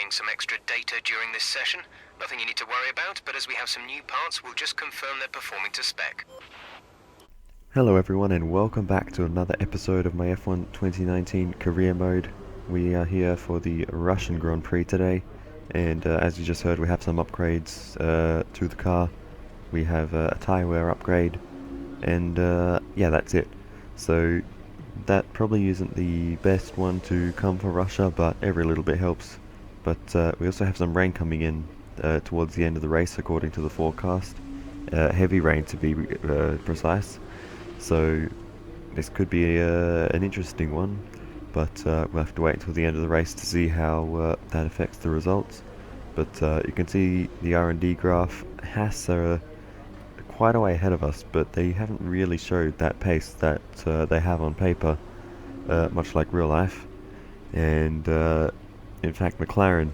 checking some extra data during this session. Nothing you need to worry about, but as we have some new parts, we'll just confirm they're performing to spec. Hello everyone and welcome back to another episode of my F1 2019 career mode. We are here for the Russian Grand Prix today, and as you just heard, we have some upgrades to the car. We have a tyre wear upgrade, and yeah, that's it. So that probably isn't the best one to come for Russia, but every little bit helps. But we also have some rain coming in towards the end of the race according to the forecast. Heavy rain to be precise. So this could be an interesting one, but we'll have to wait until the end of the race to see how that affects the results. But you can see the R&D graph. Haas are quite a way ahead of us, but they haven't really showed that pace that they have on paper, much like real life. And in fact, McLaren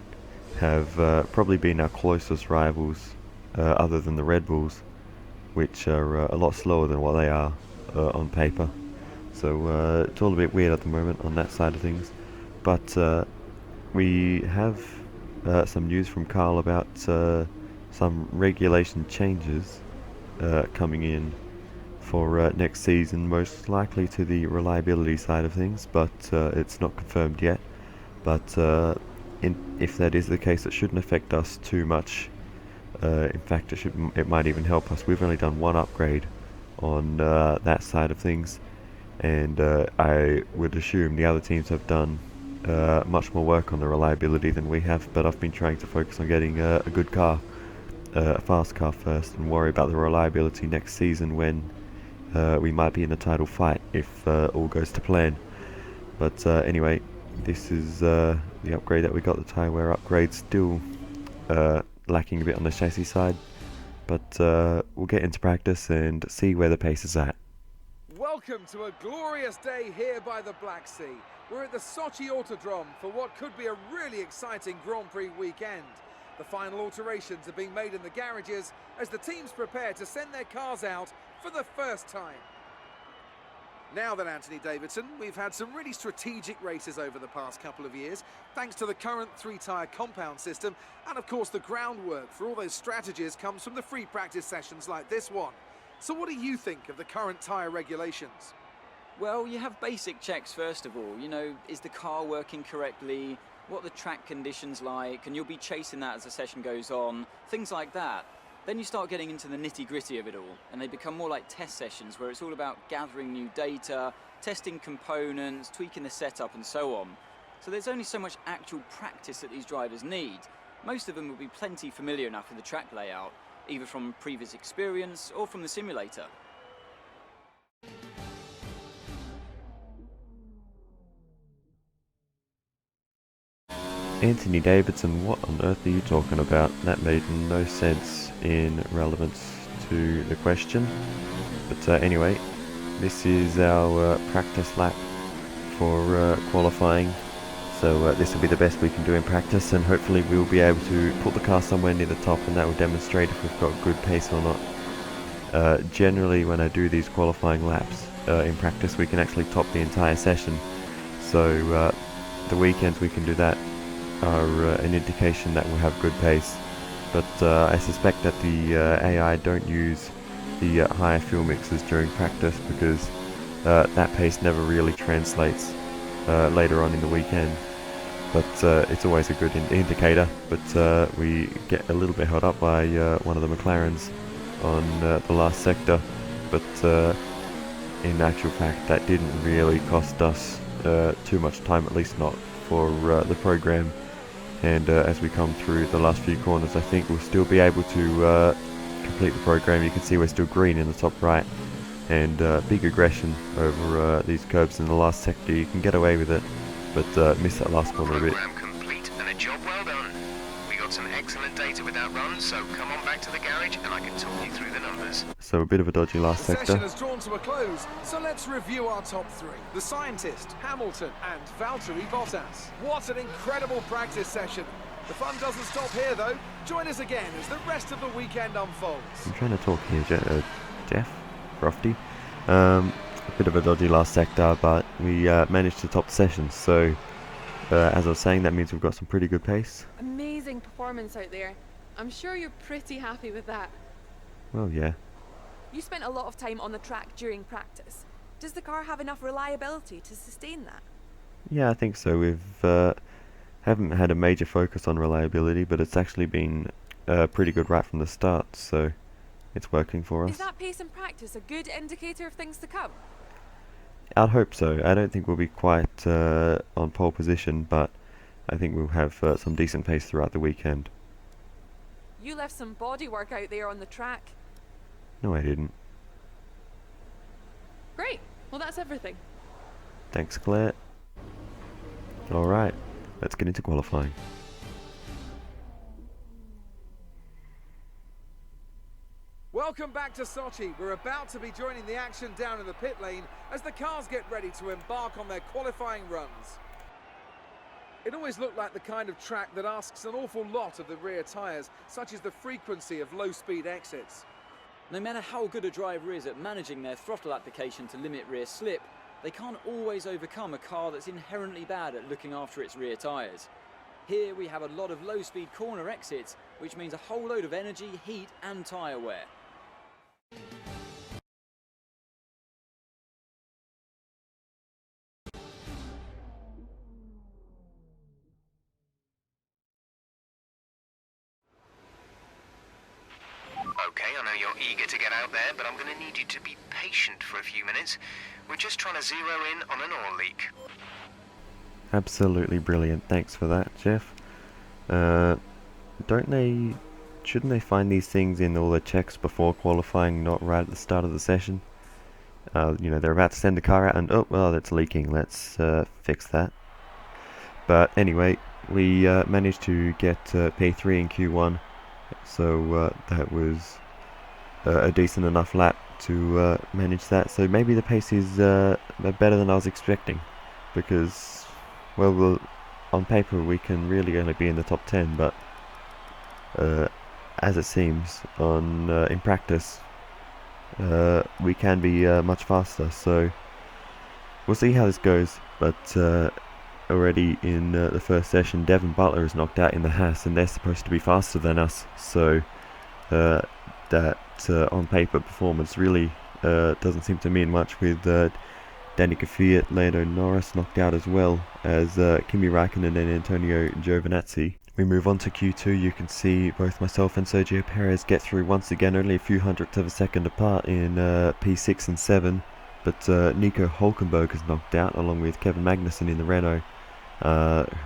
have probably been our closest rivals, other than the Red Bulls, which are a lot slower than what they are on paper. So it's all a bit weird at the moment on that side of things. But we have some news from Carl about some regulation changes coming in for next season, most likely to the reliability side of things, but it's not confirmed yet. But if that is the case, it shouldn't affect us too much. In fact, it might even help us. We've only done one upgrade on that side of things, and I would assume the other teams have done much more work on the reliability than we have, but I've been trying to focus on getting a good car, a fast car first, and worry about the reliability next season when we might be in a title fight if all goes to plan. But anyway, this is the upgrade that we got, the tyre wear upgrade. Still lacking a bit on the chassis side, but we'll get into practice and see where the pace is at. Welcome to a glorious day here by the Black Sea. We're at the Sochi Autodrome for what could be a really exciting Grand Prix weekend. The final alterations are being made in the garages as the teams prepare to send their cars out for the first time. Now then, Anthony Davidson, we've had some really strategic races over the past couple of years, thanks to the current three-tyre compound system, and of course the groundwork for all those strategies comes from the free practice sessions like this one. So what do you think of the current tyre regulations? Well, you have basic checks first of all. You know, is the car working correctly? What are the track conditions like? And you'll be chasing that as the session goes on, things like that. Then you start getting into the nitty-gritty of it all, and they become more like test sessions where it's all about gathering new data, testing components, tweaking the setup and so on. So there's only so much actual practice that these drivers need. Most of them will be plenty familiar enough with the track layout, either from previous experience or from the simulator. Anthony Davidson, what on earth are you talking about? That made no sense in relevance to the question. But anyway, this is our practice lap for qualifying. So this will be the best we can do in practice, and hopefully we'll be able to put the car somewhere near the top, and that will demonstrate if we've got good pace or not. Generally, when I do these qualifying laps in practice, we can actually top the entire session. So the weekends we can do that are an indication that we'll have good pace. But I suspect that the AI don't use the higher fuel mixes during practice, because that pace never really translates later on in the weekend. But it's always a good indicator. But we get a little bit held up by one of the McLarens on the last sector. But in actual fact, that didn't really cost us too much time, at least not for the program. And as we come through the last few corners, I think we'll still be able to complete the program. You can see we're still green in the top right, and big aggression over these curbs in the last sector. You can get away with it, but miss that last corner a bit. Program complete and a job well done. We got some excellent data with that run, so come on back to the garage and I can talk you through the numbers. So a bit of a dodgy last The sector. session has drawn to a close, so let's review our top three. The scientist, Hamilton, and Valtteri Bottas. What an incredible practice session. The fun doesn't stop here though. Join us again as the rest of the weekend unfolds. I'm trying to talk here, Jeff Crofty. A bit of a dodgy last sector, but we managed to top the session, so as I was saying, that means we've got some pretty good pace. Amazing performance out there. I'm sure you're pretty happy with that. Well, yeah. You spent a lot of time on the track during practice. Does the car have enough reliability to sustain that? Yeah, I think so. We've haven't had a major focus on reliability, but it's actually been pretty good right from the start, so it's working for us. Is that pace in practice a good indicator of things to come? I'd hope so. I don't think we'll be quite on pole position, but I think we'll have some decent pace throughout the weekend. You left some body work out there on the track. No, I didn't. Great. Well, that's everything. Thanks, Claire. Alright, let's get into qualifying. Welcome back to Sochi. We're about to be joining the action down in the pit lane as the cars get ready to embark on their qualifying runs. It always looked like the kind of track that asks an awful lot of the rear tyres, such as the frequency of low-speed exits. No matter how good a driver is at managing their throttle application to limit rear slip, they can't always overcome a car that's inherently bad at looking after its rear tyres. Here we have a lot of low-speed corner exits, which means a whole load of energy, heat and tyre wear. Okay, I know you're eager to get out there, but I'm going to need you to be patient for a few minutes. We're just trying to zero in on an oil leak. Absolutely brilliant. Thanks for that, Jeff. Shouldn't they find these things in all the checks before qualifying, not right at the start of the session? They're about to send the car out and, oh, well, that's leaking. Let's fix that. But anyway, we managed to get P3 in Q1, so that was a decent enough lap to manage that. So maybe the pace is better than I was expecting, because, well, on paper we can really only be in the top 10, but as it seems in practice, we can be much faster. So we'll see how this goes. But already in the first session, Devon Butler is knocked out in the Haas, and they're supposed to be faster than us. So that on paper performance really doesn't seem to mean much, with Danica Fiat, Lando Norris knocked out, as well as Kimi Raikkonen and Antonio Giovinazzi. We move on to Q2. You can see both myself and Sergio Perez get through once again, only a few hundredths of a second apart in P6 and 7, but Nico Hulkenberg is knocked out along with Kevin Magnussen in the Renault,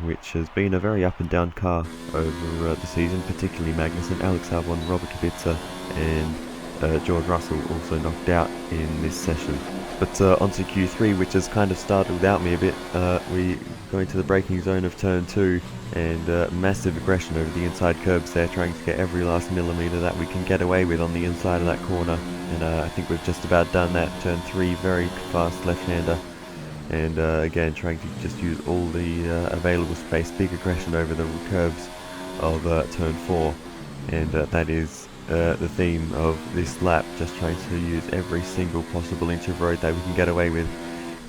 which has been a very up and down car over the season, particularly Magnussen. Alex Albon, Robert Kubica and George Russell also knocked out in this session. But onto Q3, which has kind of started without me a bit. We go into the braking zone of turn 2, and massive aggression over the inside curbs there, trying to get every last millimetre that we can get away with on the inside of that corner. And I think we've just about done that. Turn 3, very fast left-hander. And again, trying to just use all the available space. Big aggression over the curbs of turn 4. And that is the theme of this lap, just trying to use every single possible inch of road that we can get away with.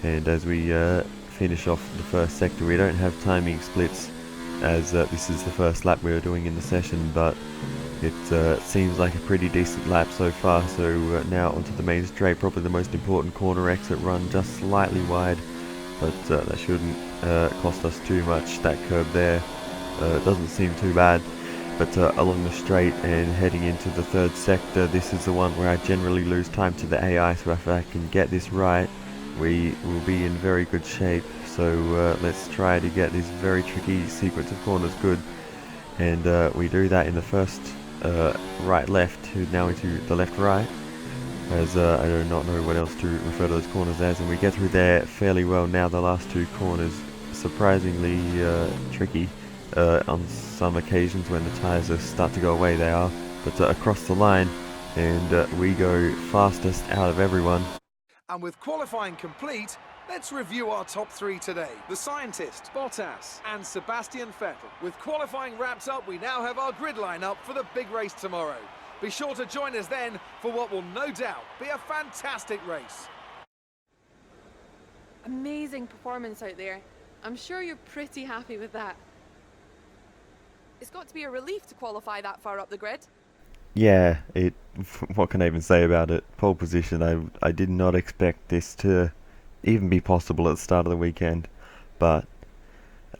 And as we finish off the first sector, we don't have timing splits, as this is the first lap we were doing in the session, but it seems like a pretty decent lap so far. So now onto the main straight, probably the most important corner exit run, just slightly wide, but that shouldn't cost us too much. That curb there doesn't seem too bad. But along the straight and heading into the third sector, this is the one where I generally lose time to the AI, so if I can get this right, we will be in very good shape. So let's try to get this very tricky sequence of corners good. And we do that in the first right-left, now into the left-right, as I do not know what else to refer to those corners as, and we get through there fairly well. Now the last two corners, surprisingly tricky. On some occasions when the tyres start to go away, they are, but across the line, and we go fastest out of everyone. And with qualifying complete, let's review our top 3 today. The scientist, Bottas and Sebastian Vettel. With qualifying wrapped up, we now have our grid line up for the big race tomorrow. Be sure to join us then for what will no doubt be a fantastic race. Amazing performance out there. I'm sure you're pretty happy with that. It's got to be a relief to qualify that far up the grid. Yeah, what can I even say about it? Pole position, I did not expect this to even be possible at the start of the weekend, but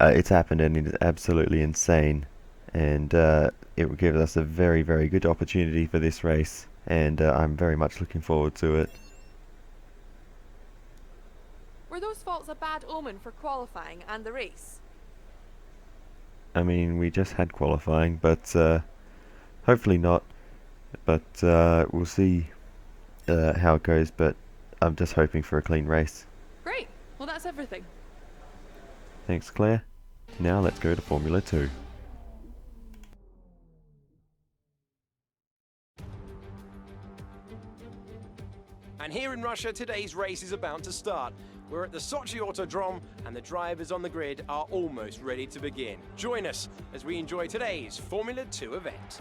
it's happened and it is absolutely insane, and it will give us a very, very good opportunity for this race, and I'm very much looking forward to it. Were those faults a bad omen for qualifying and the race? I mean, we just had qualifying, but hopefully not. But we'll see how it goes, but I'm just hoping for a clean race. Great. Well, that's everything. Thanks, Claire. Now let's go to Formula 2. And here in Russia, today's race is about to start. We're at the Sochi Autodrome, and the drivers on the grid are almost ready to begin. Join us as we enjoy today's Formula 2 event.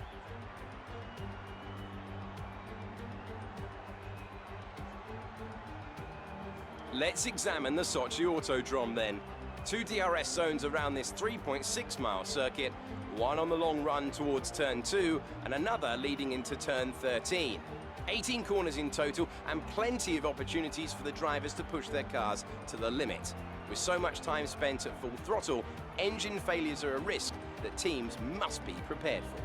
Let's examine the Sochi Autodrome then. 2 DRS zones around this 3.6-mile circuit, one on the long run towards turn 2 and another leading into turn 13. 18 corners in total and plenty of opportunities for the drivers to push their cars to the limit. With so much time spent at full throttle, engine failures are a risk that teams must be prepared for.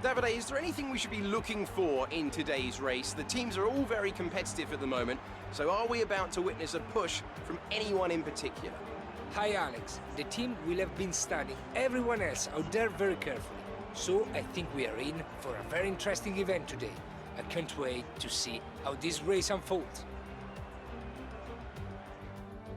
Davide, is there anything we should be looking for in today's race? The teams are all very competitive at the moment, so are we about to witness a push from anyone in particular? Hi Alex, the team will have been studying everyone else out there very carefully, so I think we are in for a very interesting event today. I can't wait to see how this race unfolds.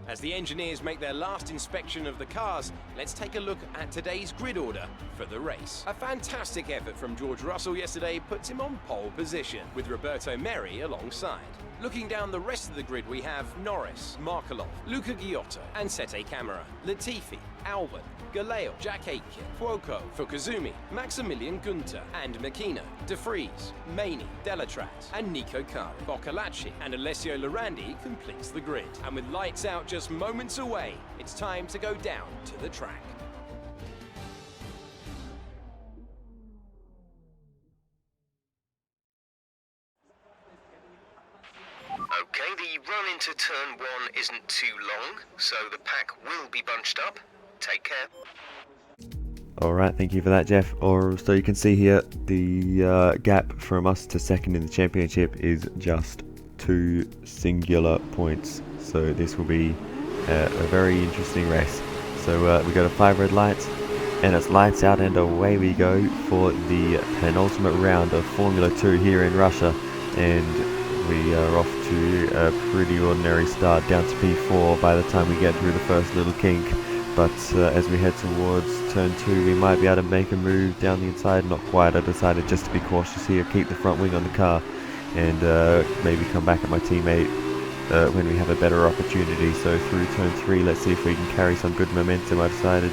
As the engineers make their last inspection of the cars, let's take a look at today's grid order for the race. A fantastic effort from George Russell yesterday puts him on pole position, with Roberto Merri alongside. Looking down the rest of the grid, we have Norris, Markelov, Luca Ghiotto, Ansete Camara, Latifi, Albon, Galeo, Jack Aitken, Fuoco, Fukuzumi, Maximilian Gunter, and Makino, De Vries, Maney, Delatraz, and Nico Kari. Boccolacci and Alessio Lorandi completes the grid. And with lights out just moments away, it's time to go down to the track. Okay, the run into turn 1 isn't too long, so the pack will be bunched up. Take care. Alright, thank you for that, Jeff. So you can see here, the gap from us to second in the championship is just 2 singular points. So this will be a very interesting race. So we got a 5 red lights, and it's lights out and away we go for the penultimate round of Formula 2 here in Russia. And we are off to a pretty ordinary start, down to P4 by the time we get through the first little kink. But as we head towards turn 2, we might be able to make a move down the inside. Not quite. I decided just to be cautious here, keep the front wing on the car, and maybe come back at my teammate when we have a better opportunity. So through turn 3, let's see if we can carry some good momentum. I decided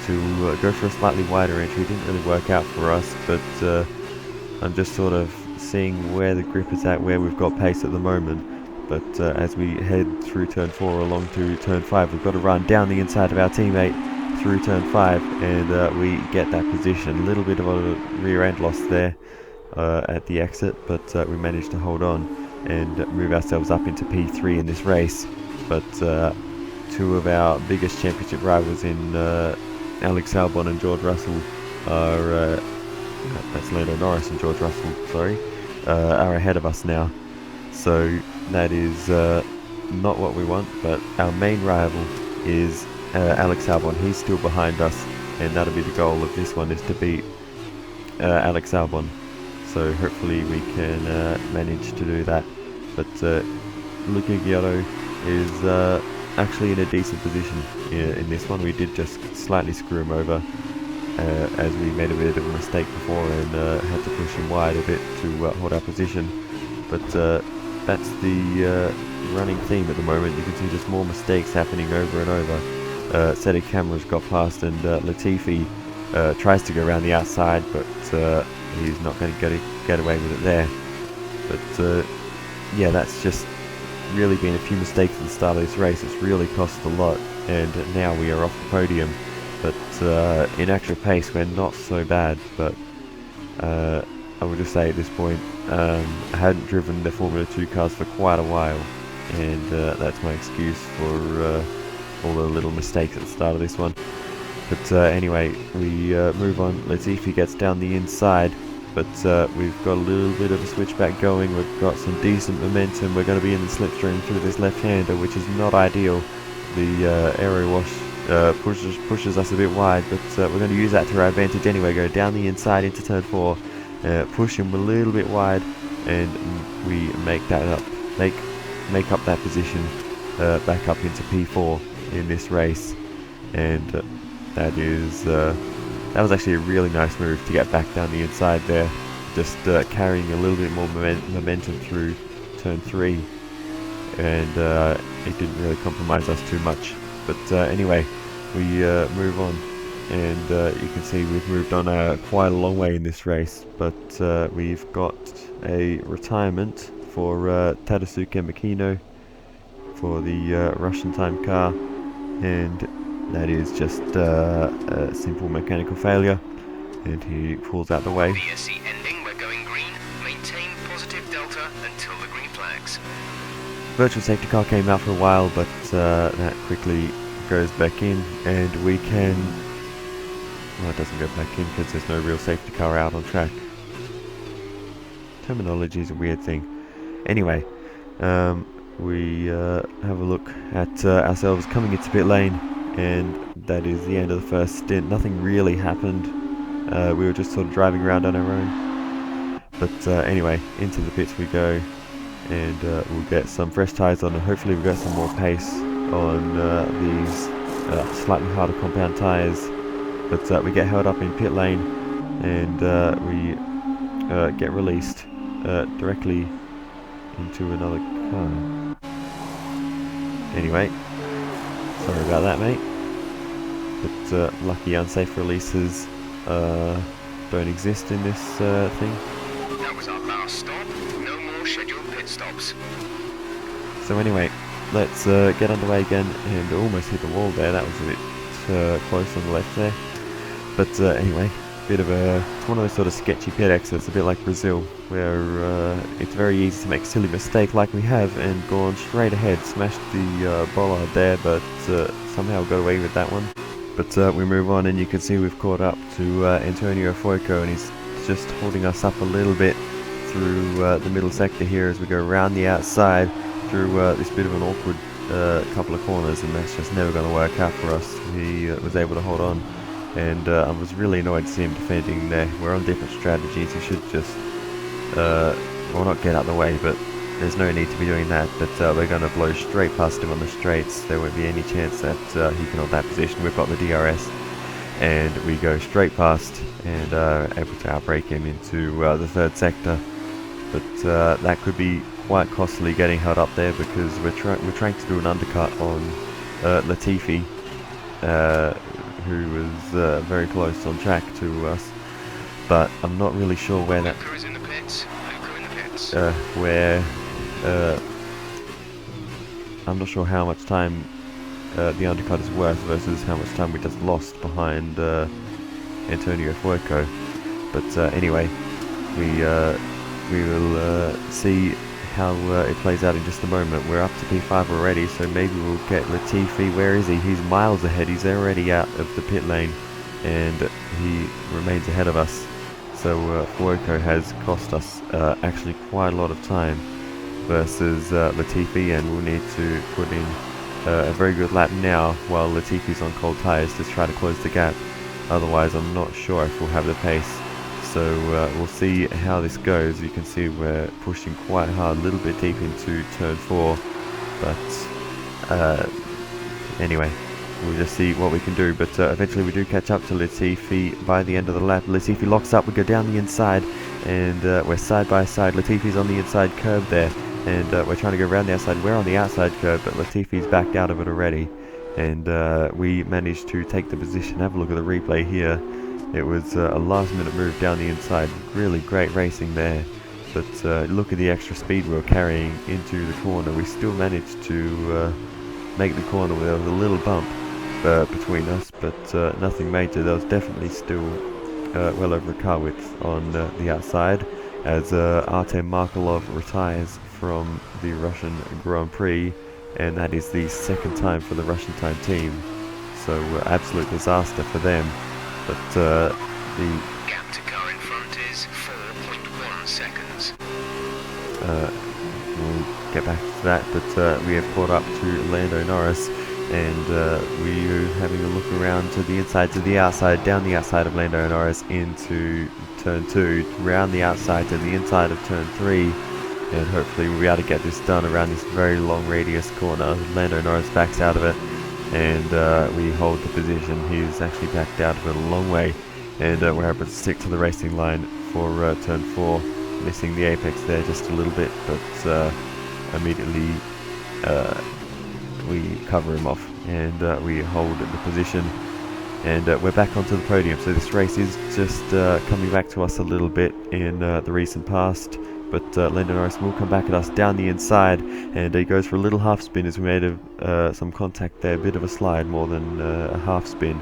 to go for a slightly wider entry. It didn't really work out for us, but I'm just sort of seeing where the grip is at, where we've got pace at the moment. But as we head through turn 4 along to turn 5, we've got to run down the inside of our teammate through turn 5, and we get that position. A little bit of a rear end loss there at the exit, but we managed to hold on and move ourselves up into P3 in this race. But 2 of our biggest championship rivals in Alex Albon and George Russell are that's Lando Norris and George Russell, sorry, are ahead of us now. So that is not what we want, but our main rival is Alex Albon. He's still behind us, and that'll be the goal of this one, is to beat Alex Albon. So hopefully we can manage to do that. But Luca Ghiotto is actually in a decent position in this one. We did just slightly screw him over as we made a bit of a mistake before and had to push him wide a bit to hold our position. But that's the running theme at the moment. You can see just more mistakes happening over and over. Seti Camara's got past, and Latifi tries to go around the outside, but he's not going to get away with it there. But yeah, that's just really been a few mistakes at the start of this race. It's really cost a lot, and now we are off the podium. But in actual pace, we're not so bad. But I would just say at this point, I hadn't driven the Formula 2 cars for quite a while, and that's my excuse for all the little mistakes at the start of this one. But anyway, we move on. Latifi gets down the inside, but we've got a little bit of a switchback going. We've got some decent momentum. We're going to be in the slipstream through this left-hander, which is not ideal. The aero wash pushes us a bit wide, but we're going to use that to our advantage anyway. Go down the inside into turn 4, push him a little bit wide, and we make that up, make up that position back up into P4 in this race. And that was actually a really nice move to get back down the inside there, just carrying a little bit more momentum through turn 3, and it didn't really compromise us too much. But anyway, we move on, and you can see we've moved on quite a long way in this race. But we've got a retirement for Tadasuke Makino for the Russian time car, and that is just a simple mechanical failure, and he pulls out the way. VSC ending, we're going green. Maintain positive delta until the green flags. Virtual safety car came out for a while, but that quickly goes back in, and we can... well, it doesn't go back in because there's no real safety car out on track. Terminology is a weird thing. Anyway, we have a look at ourselves coming into pit lane, and that is the end of the first stint. Nothing really happened. We were just sort of driving around on our own. But anyway, into the pits we go, and we'll get some fresh tyres on, and hopefully we'll get some more pace on these slightly harder compound tyres. But we get held up in pit lane, and we get released directly into another car. Anyway, sorry about that, mate. But lucky unsafe releases don't exist in this thing. That was our last stop. No more scheduled pit stops. So anyway, let's get underway again, and almost hit the wall there. That was a bit close on the left there. But anyway, it's one of those sort of sketchy pit exits, a bit like Brazil, where it's very easy to make a silly mistake like we have and go on straight ahead, smashed the bollard there, but somehow got away with that one. But we move on, and you can see we've caught up to Antonio Fuoco, and he's just holding us up a little bit through the middle sector here as we go around the outside through this bit of an awkward couple of corners, and that's just never going to work out for us. He was able to hold on, and I was really annoyed to see him defending there. We're on different strategies. He should just, well, not get out of the way, but there's no need to be doing that. But we're going to blow straight past him on the straights. There won't be any chance that he can hold that position. We've got the DRS, and we go straight past and able to outbrake him into the third sector. But that could be quite costly getting held up there, because we're trying to do an undercut on Latifi, who was very close on track to us, but I'm not really sure where that... Luca is in the pits. Luca in the pits. I'm not sure how much time the undercut is worth versus how much time we just lost behind Antonio Fuoco. But anyway, we will see how it plays out in just a moment. We're up to P5 already, so maybe we'll get Latifi. Where is he? He's miles ahead. He's already out of the pit lane, and he remains ahead of us. So Fuoco has cost us actually quite a lot of time versus Latifi, and we'll need to put in a very good lap now while Latifi's on cold tyres to try to close the gap. Otherwise, I'm not sure if we'll have the pace. So we'll see how this goes. You can see we're pushing quite hard, a little bit deep into turn 4, but anyway, we'll just see what we can do. But eventually we do catch up to Latifi by the end of the lap. Latifi locks up, we go down the inside, and we're side by side. Latifi's on the inside curb there, and we're trying to go around the outside. We're on the outside curb, but Latifi's backed out of it already, and we managed to take the position. Have a look at the replay here. It was a last minute move down the inside. Really great racing there. but look at the extra speed we were carrying into the corner. We still managed to make the corner where there was a little bump between us, but nothing major. There was definitely still well over a car width on the outside, as Artem Markelov retires from the Russian Grand Prix, and that is the second time for the Russian time team. So absolute disaster for them. But the Gap to car in front is 4.1 seconds. we'll get back to that, but we have caught up to Lando Norris, and we are having a look around to the inside, to the outside, down the outside of Lando Norris into turn 2, round the outside to the inside of turn 3, and hopefully we'll be able to get this done around this very long radius corner. Lando Norris backs out of it, and we hold the position. He's actually backed out of it a long way, and we're able to stick to the racing line for turn 4, missing the apex there just a little bit, but immediately we cover him off, and we hold the position, and we're back onto the podium. So this race is just coming back to us a little bit in the recent past, but Lando Norris will come back at us down the inside, and he goes for a little half spin as we made some contact there, a bit of a slide, more than a half spin,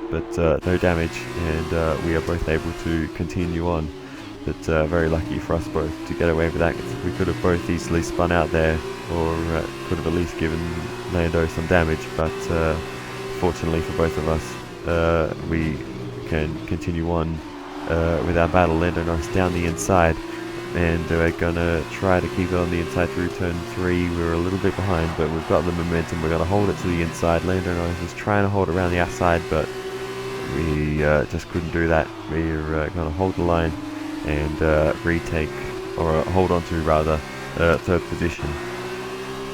but no damage, and we are both able to continue on. But very lucky for us both to get away with that. We could have both easily spun out there, or could have at least given Lando some damage, but fortunately for both of us, we can continue on with our battle. Lando Norris down the inside, and we're gonna try to keep it on the inside through turn 3. We were a little bit behind, but we've got the momentum. We're gonna hold it to the inside. Lando Norris was trying to hold it around the outside, but we just couldn't do that. We're gonna hold the line and retake, or hold on to rather, third position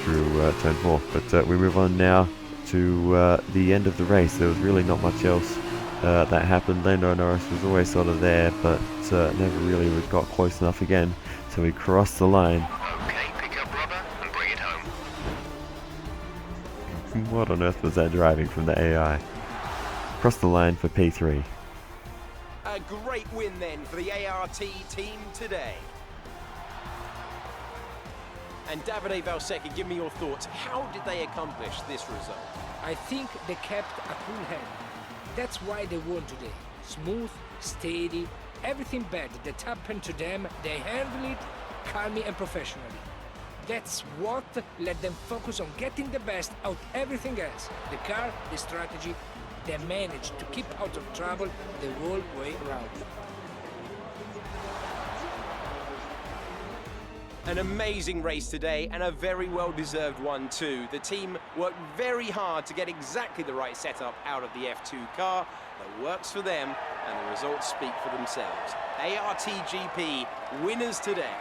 through turn 4. But we move on now to the end of the race. There was really not much else that happened. Lando Norris was always sort of there, but never really got close enough again, so we crossed the line. Okay, pick up rubber and bring it home. What on earth was that driving from the AI? Crossed the line for P3. A great win then for the ART team today. And Davide Valsecchi, give me your thoughts. How did they accomplish this result? I think they kept a cool head. That's why they won today. Smooth, steady, everything bad that happened to them, they handled it calmly and professionally. That's what let them focus on getting the best out of everything else. The car, the strategy, they managed to keep out of trouble the whole way around. An amazing race today, and a very well-deserved one too. The team worked very hard to get exactly the right setup out of the F2 car that works for them, and the results speak for themselves. ARTGP winners today.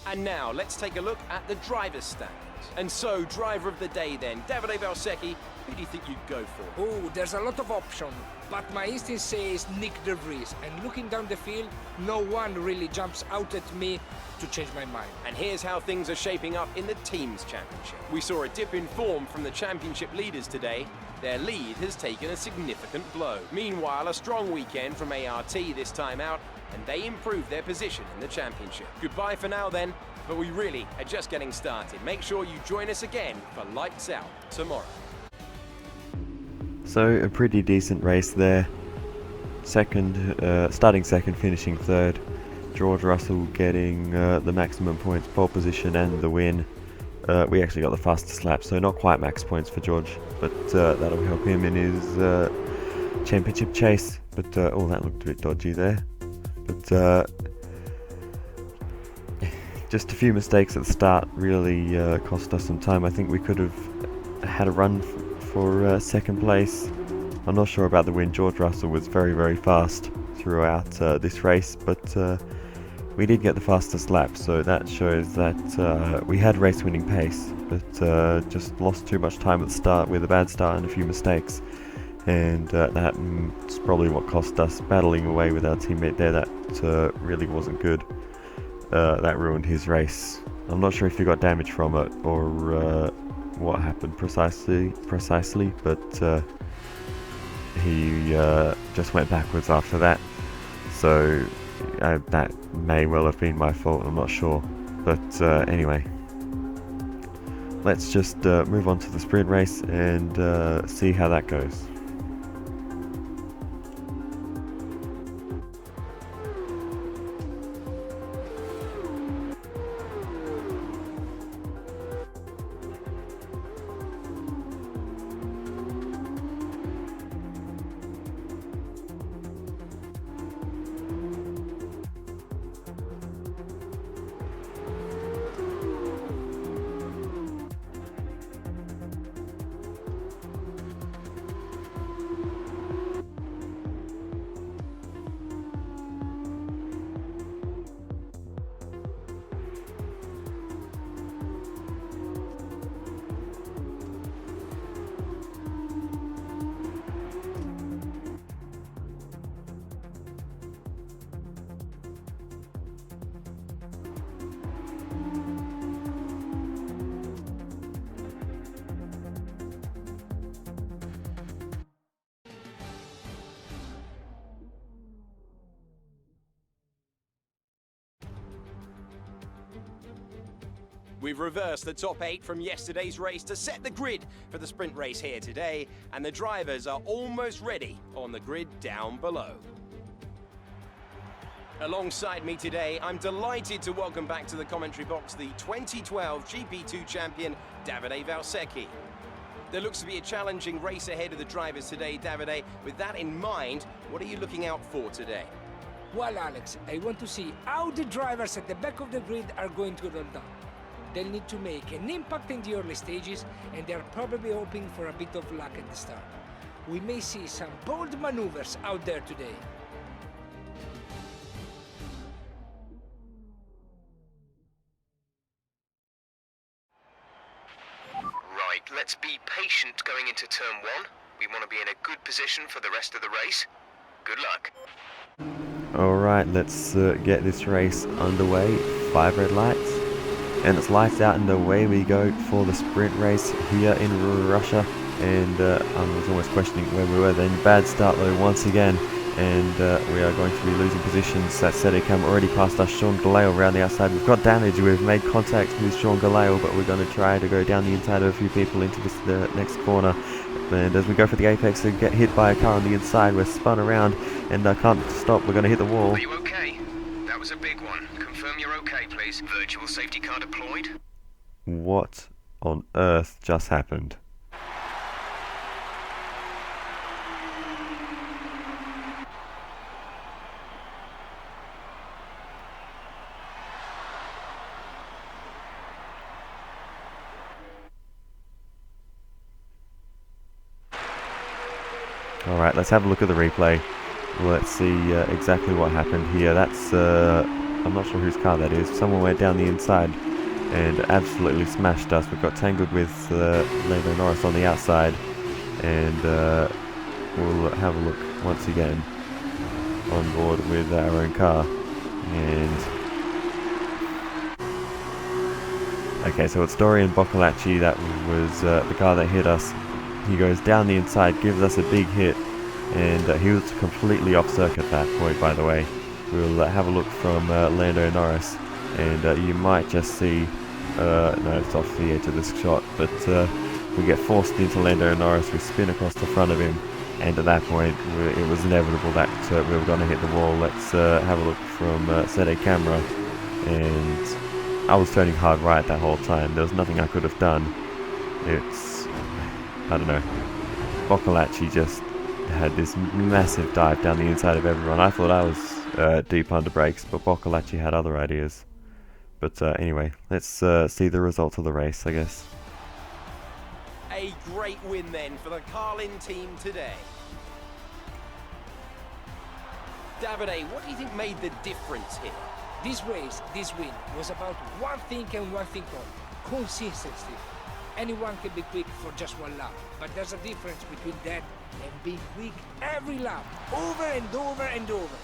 And now, let's take a look at the driver's standings. And so, driver of the day then, Davide Valsecchi, who do you think you'd go for? Oh, there's a lot of options, but my instinct says Nick De Vries, and looking down the field, no one really jumps out at me to change my mind. And here's how things are shaping up in the Teams Championship. We saw a dip in form from the championship leaders today. Their lead has taken a significant blow. Meanwhile, a strong weekend from ART this time out, and they improved their position in the championship. Goodbye for now then, but we really are just getting started. Make sure you join us again for Lights Out tomorrow. So a pretty decent race there. Starting second, finishing third. George Russell getting the maximum points, pole position and the win. We actually got the fastest lap, so not quite max points for George, but that'll help him in his championship chase. But oh, that looked a bit dodgy there. But just a few mistakes at the start really cost us some time. I think we could have had a run for second place. I'm not sure about the win. George Russell was very, very fast throughout this race, but we did get the fastest lap, so that shows that we had race-winning pace, but just lost too much time at the start with a bad start and a few mistakes. and that's probably what cost us. Battling away with our teammate there, that really wasn't good. That ruined his race. I'm not sure if he got damage from it or what happened precisely, but he just went backwards after that. So that may well have been my fault, I'm not sure. But anyway, let's just move on to the sprint race and see how that goes. We've reversed the top 8 from yesterday's race to set the grid for the sprint race here today, and the drivers are almost ready on the grid down below. Alongside me today, I'm delighted to welcome back to the commentary box the 2012 GP2 champion, Davide Valsecchi. There looks to be a challenging race ahead of the drivers today, Davide. With that in mind, what are you looking out for today? Well, Alex, I want to see how the drivers at the back of the grid are going to roll down. They'll need to make an impact in the early stages, and they're probably hoping for a bit of luck at the start. We may see some bold maneuvers out there today. Right, let's be patient going into turn 1. We want to be in a good position for the rest of the race. Good luck. Alright, let's get this race underway. 5 red lights. And it's lights out and away we go for the sprint race here in Russia. And I was almost questioning where we were then. Bad start though once again. And we are going to be losing positions. That Sedekam already passed us. Sean Galale around the outside. We've got damage. We've made contact with Sean Galale, but we're going to try to go down the inside of a few people into this next corner. And as we go for the apex and get hit by a car on the inside, we're spun around and I can't stop. We're going to hit the wall. Are you okay? That was a big one. Confirm you're okay, please. Virtual safety car deployed. What on earth just happened? Alright, let's have a look at the replay. Let's see exactly what happened here. That's, I'm not sure whose car that is. Someone went down the inside and absolutely smashed us. We got tangled with Lando Norris on the outside, and we'll have a look once again on board with our own car. And okay, so it's Dorian Boccolacci. That was the car that hit us. He goes down the inside, gives us a big hit, and he was completely off circuit at that point, by the way. We'll have a look from Lando Norris, and you might just see, no, it's off the edge of this shot, but we get forced into Lando Norris, we spin across the front of him, and at that point it was inevitable that we were going to hit the wall. Let's have a look from Sede camera, and I was turning hard right that whole time. There was nothing I could have done. It's, I don't know, Boccolacci just had this massive dive down the inside of everyone. I thought I was deep under brakes, but Boccolacci had other ideas. But anyway, let's see the results of the race, I guess. A great win then for the Carlin team today. Davide, what do you think made the difference here? This race, this win, was about one thing and one thing only: consistency. Anyone can be quick for just one lap, but there's a difference between that and being quick every lap, over and over and over.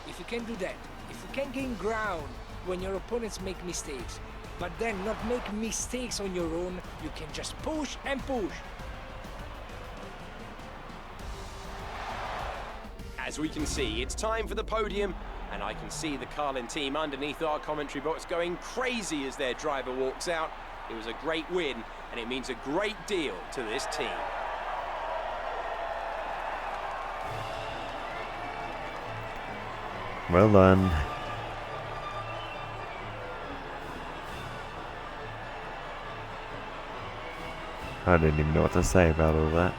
If you can do that, if you can gain ground when your opponents make mistakes, but then not make mistakes on your own, you can just push and push. As we can see, it's time for the podium, and I can see the Carlin team underneath our commentary box going crazy as their driver walks out. It was a great win, and it means a great deal to this team. Well done. I didn't even know what to say about all that.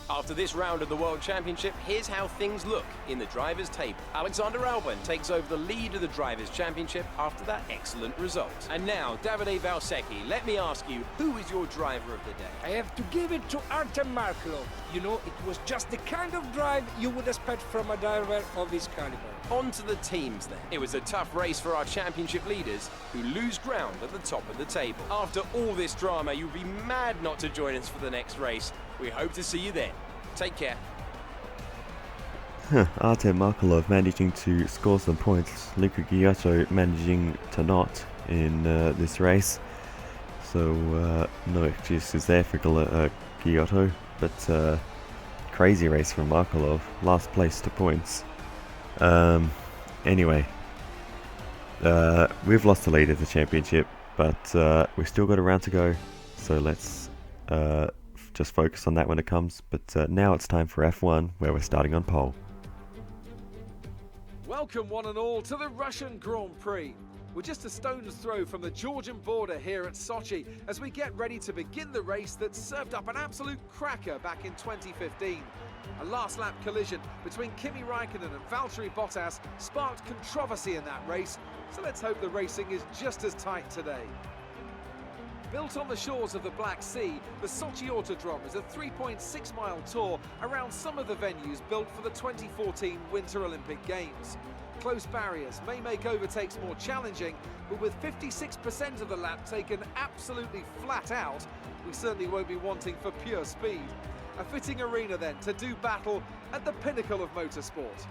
After this round of the World Championship, here's how things look in the Drivers' Table. Alexander Albon takes over the lead of the Drivers' Championship after that excellent result. And now, Davide Valsecchi, let me ask you, who is your driver of the day? I have to give it to Artem Markelov. You know, it was just the kind of drive you would expect from a driver of his caliber. On to the teams then. It was a tough race for our championship leaders who lose ground at the top of the table. After all this drama, you'd be mad not to join us for the next race. We hope to see you then. Take care. Artem Markelov managing to score some points. Luca Giotto managing to not in this race. So no excuses there for Giotto. But crazy race from Markelov. Last place to points. Anyway. We've lost the lead of the championship. But we've still got a round to go. So let's just focus on that when it comes, but now it's time for F1, where we're starting on pole. Welcome one and all to the Russian Grand Prix. We're just a stone's throw from the Georgian border here at Sochi as we get ready to begin the race that served up an absolute cracker back in 2015. A last lap collision between Kimi Raikkonen and Valtteri Bottas sparked controversy in that race, so let's hope the racing is just as tight today. Built on the shores of the Black Sea, the Sochi Autodrome is a 3.6-mile tour around some of the venues built for the 2014 Winter Olympic Games. Close barriers may make overtakes more challenging, but with 56% of the lap taken absolutely flat out, we certainly won't be wanting for pure speed. A fitting arena then to do battle at the pinnacle of motorsport.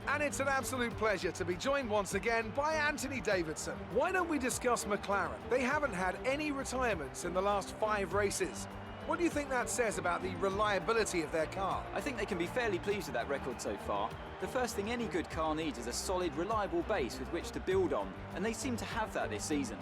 And it's an absolute pleasure to be joined once again by Anthony Davidson. Why don't we discuss McLaren? They haven't had any retirements in the last 5 races. What do you think that says about the reliability of their car? I think they can be fairly pleased with that record so far. The first thing any good car needs is a solid, reliable base with which to build on, and they seem to have that this season.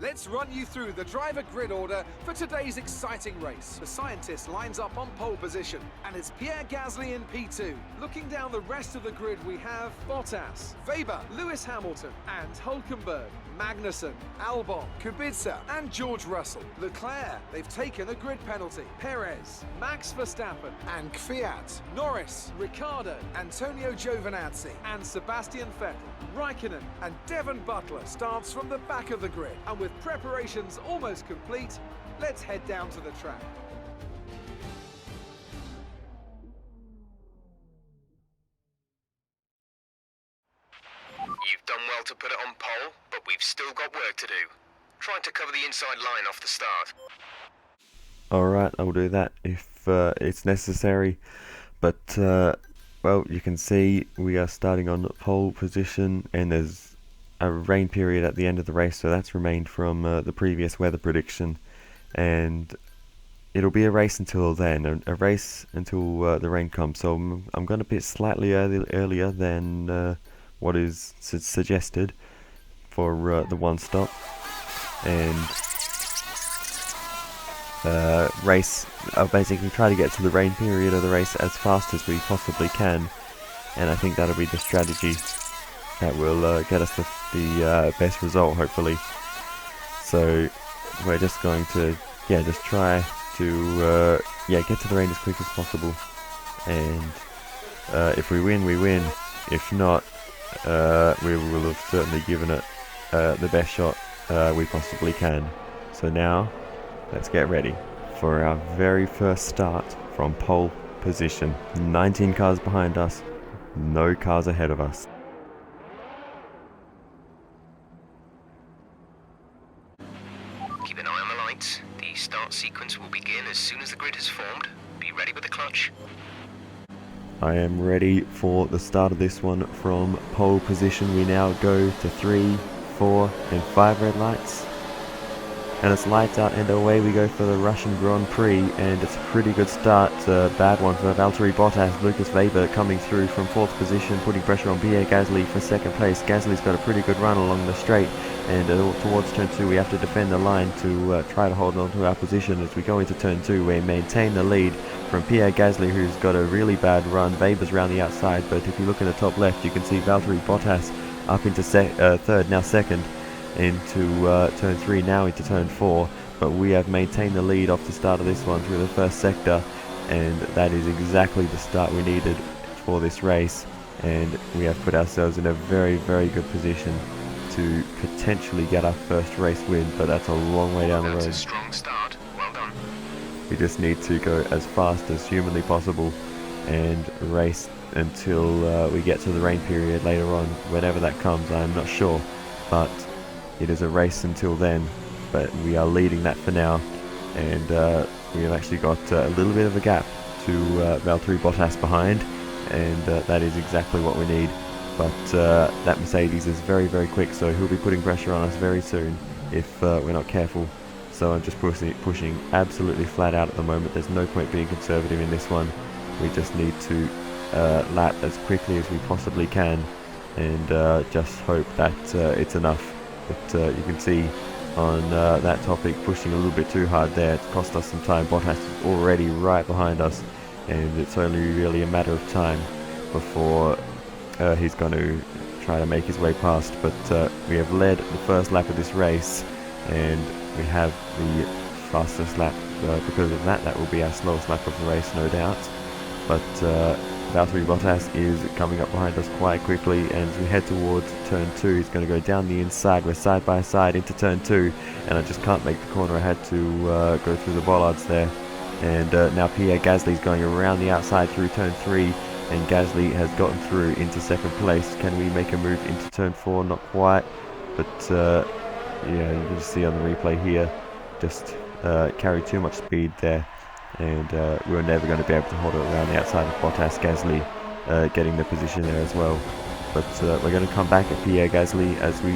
Let's run you through the driver grid order for today's exciting race. The scientist lines up on pole position, and it's Pierre Gasly in P2. Looking down the rest of the grid, we have Bottas, Weber, Lewis Hamilton, and Hülkenberg, Magnussen, Albon, Kubica, and George Russell. Leclerc, they've taken a grid penalty. Perez, Max Verstappen, and Kvyat, Norris, Ricciardo, Antonio Giovinazzi, and Sebastian Vettel. Raikkonen and Devon Butler starts from the back of the grid, and with preparations almost complete, let's head down to the track. You've done well to put it on pole, but we've still got work to do. Trying to cover the inside line off the start. Alright, I'll do that if it's necessary, but well, you can see we are starting on pole position, and there's a rain period at the end of the race, so that's remained from the previous weather prediction, and it'll be a race until then, a race until the rain comes. So I'm going to pit slightly earlier than what is suggested for the one stop, and race. I'll basically try to get to the rain period of the race as fast as we possibly can, and I think that'll be the strategy that will get us the best result, hopefully. So we're just going to just try to get to the rain as quick as possible, and if we win, we win. If not, we will have certainly given it the best shot we possibly can. So now let's get ready. 5, for our very first start from pole position. 19 cars behind us, no cars ahead of us. Keep an eye on the lights. The start sequence will begin as soon as the grid has formed. Be ready with the clutch. I am ready for the start of this one from pole position. We now go to 3, 4 and 5 red lights. And it's lights out and away we go for the Russian Grand Prix, and it's a pretty good start. Bad one for Valtteri Bottas. Lucas Weber coming through from 4th position, putting pressure on Pierre Gasly for 2nd place. Gasly's got a pretty good run along the straight, and towards turn 2 we have to defend the line to try to hold on to our position. As we go into turn 2 we maintain the lead from Pierre Gasly, who's got a really bad run. Weber's round the outside, but if you look in the top left you can see Valtteri Bottas up into 3rd, now 2nd. Into turn 3, now into turn 4, but we have maintained the lead off the start of this one through the first sector, and that is exactly the start we needed for this race, and we have put ourselves in a very, very good position to potentially get our first race win, but that's a long way down the road. That's a strong start. Well done. We just need to go as fast as humanly possible and race until we get to the rain period later on. Whenever that comes, I'm not sure, but it is a race until then. But we are leading that for now, and we have actually got a little bit of a gap to Valtteri Bottas behind, and that is exactly what we need. But that Mercedes is very, very quick, so he'll be putting pressure on us very soon if we're not careful. So I'm just pushing absolutely flat out at the moment. There's no point being conservative in this one. We just need to lap as quickly as we possibly can, and just hope that it's enough. But you can see on that topic, pushing a little bit too hard there, it's cost us some time. Bottas is already right behind us, and it's only really a matter of time before he's going to try to make his way past. But we have led the first lap of this race, and we have the fastest lap. Because of that, that will be our slowest lap of the race, no doubt. But Valtteri Bottas is coming up behind us quite quickly, and as we head towards turn 2, he's going to go down the inside. We're side by side into turn 2, and I just can't make the corner. I had to go through the bollards there. And now Pierre Gasly's going around the outside through turn 3, and Gasly has gotten through into 2nd place. Can we make a move into turn 4? Not quite, but yeah, you can see on the replay here, just carried too much speed there, and we were never going to be able to hold it around the outside of Bottas. Gasly getting the position there as well. But we're going to come back at Pierre Gasly as we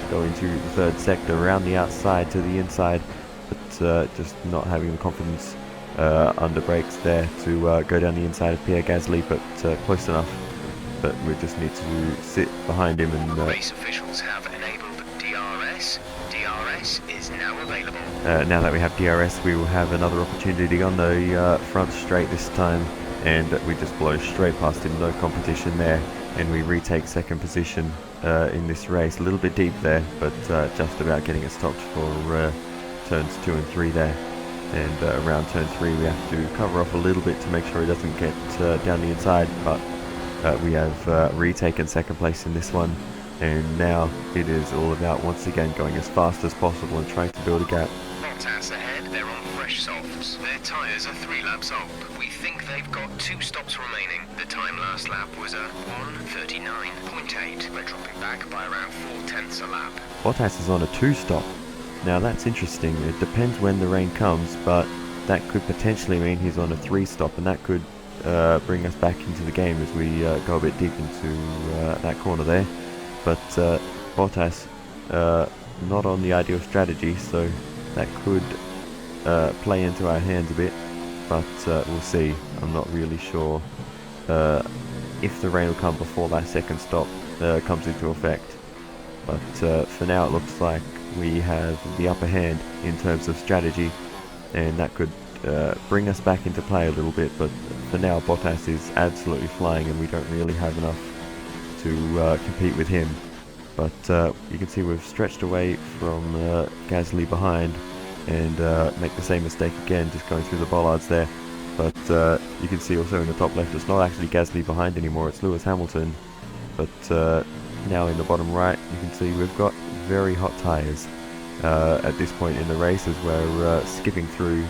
go into the 3rd sector, around the outside to the inside, but just not having the confidence under brakes there to go down the inside of Pierre Gasly, but close enough. But we just need to sit behind him and... Race officials have enabled DRS. DRS is now available. Now that we have DRS, we will have another opportunity on the front straight this time, and we just blow straight past him, no competition there, and we retake 2nd position in this race. A little bit deep there, but just about getting it stopped for turns 2 and 3 there. And around turn 3 we have to cover off a little bit to make sure he doesn't get down the inside, but we have retaken 2nd place in this one, and now it is all about once again going as fast as possible and trying to build a gap. Bottas ahead, they're on fresh softs. Their tyres are 3 laps old. We think they've got 2 stops remaining. The time last lap was a 1:39.8. We're dropping back by around 4/10 a lap. Bottas is on a 2-stop. Now that's interesting. It depends when the rain comes, but that could potentially mean he's on a 3-stop, and that could bring us back into the game as we go a bit deep into that corner there. But Bottas not on the ideal strategy, so that could play into our hands a bit, but we'll see. I'm not really sure if the rain will come before that 2nd stop comes into effect, but for now it looks like we have the upper hand in terms of strategy, and that could bring us back into play a little bit. But for now Bottas is absolutely flying, and we don't really have enough to compete with him. But you can see we've stretched away from Gasly behind, and make the same mistake again, just going through the bollards there. But you can see also in the top left, it's not actually Gasly behind anymore, it's Lewis Hamilton. But now in the bottom right, you can see we've got very hot tyres at this point in the race, as we're skipping through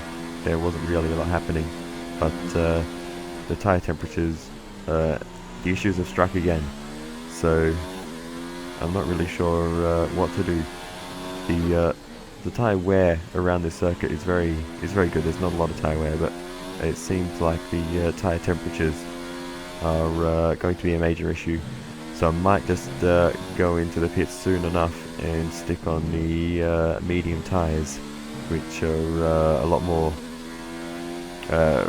there wasn't really a lot happening. But the tyre temperatures, the issues have struck again. So I'm not really sure what to do. The tyre wear around this circuit is very good. There's not a lot of tyre wear, but it seems like the tyre temperatures are going to be a major issue. So I might just go into the pits soon enough and stick on the medium tyres, which are a lot more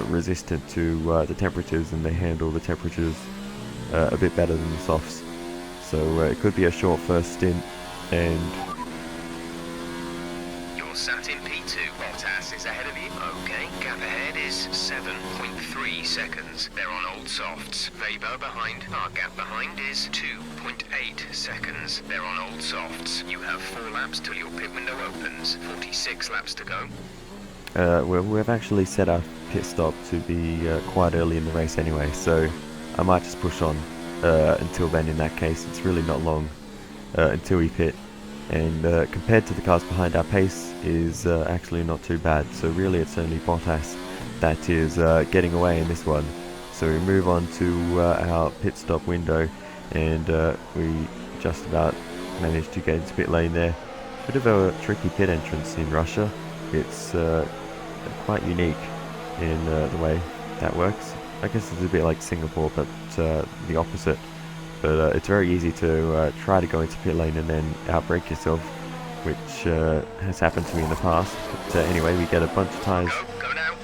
resistant to the temperatures, and they handle the temperatures a bit better than the softs. So it could be a short first stint, and You're sat in P2. Bottas is ahead of you. Okay, gap ahead is 7.3 seconds. They're on old softs. Weber behind. Our gap behind is 2.8 seconds. They're on old softs. You have 4 laps till your pit window opens. 46 laps to go. well, we've actually set our pit stop to be quite early in the race anyway, so I might just push on until then. In that case, it's really not long until we pit, and compared to the cars behind, our pace is actually not too bad. So really it's only Bottas that is getting away in this one. So we move on to our pit stop window, and we just about managed to get into pit lane there. Bit of a tricky pit entrance in Russia. It's quite unique in the way that works. I guess it's a bit like Singapore, but the opposite. But it's very easy to try to go into pit lane and then outbrake yourself, which has happened to me in the past. But anyway, we get a bunch of tyres. Go now.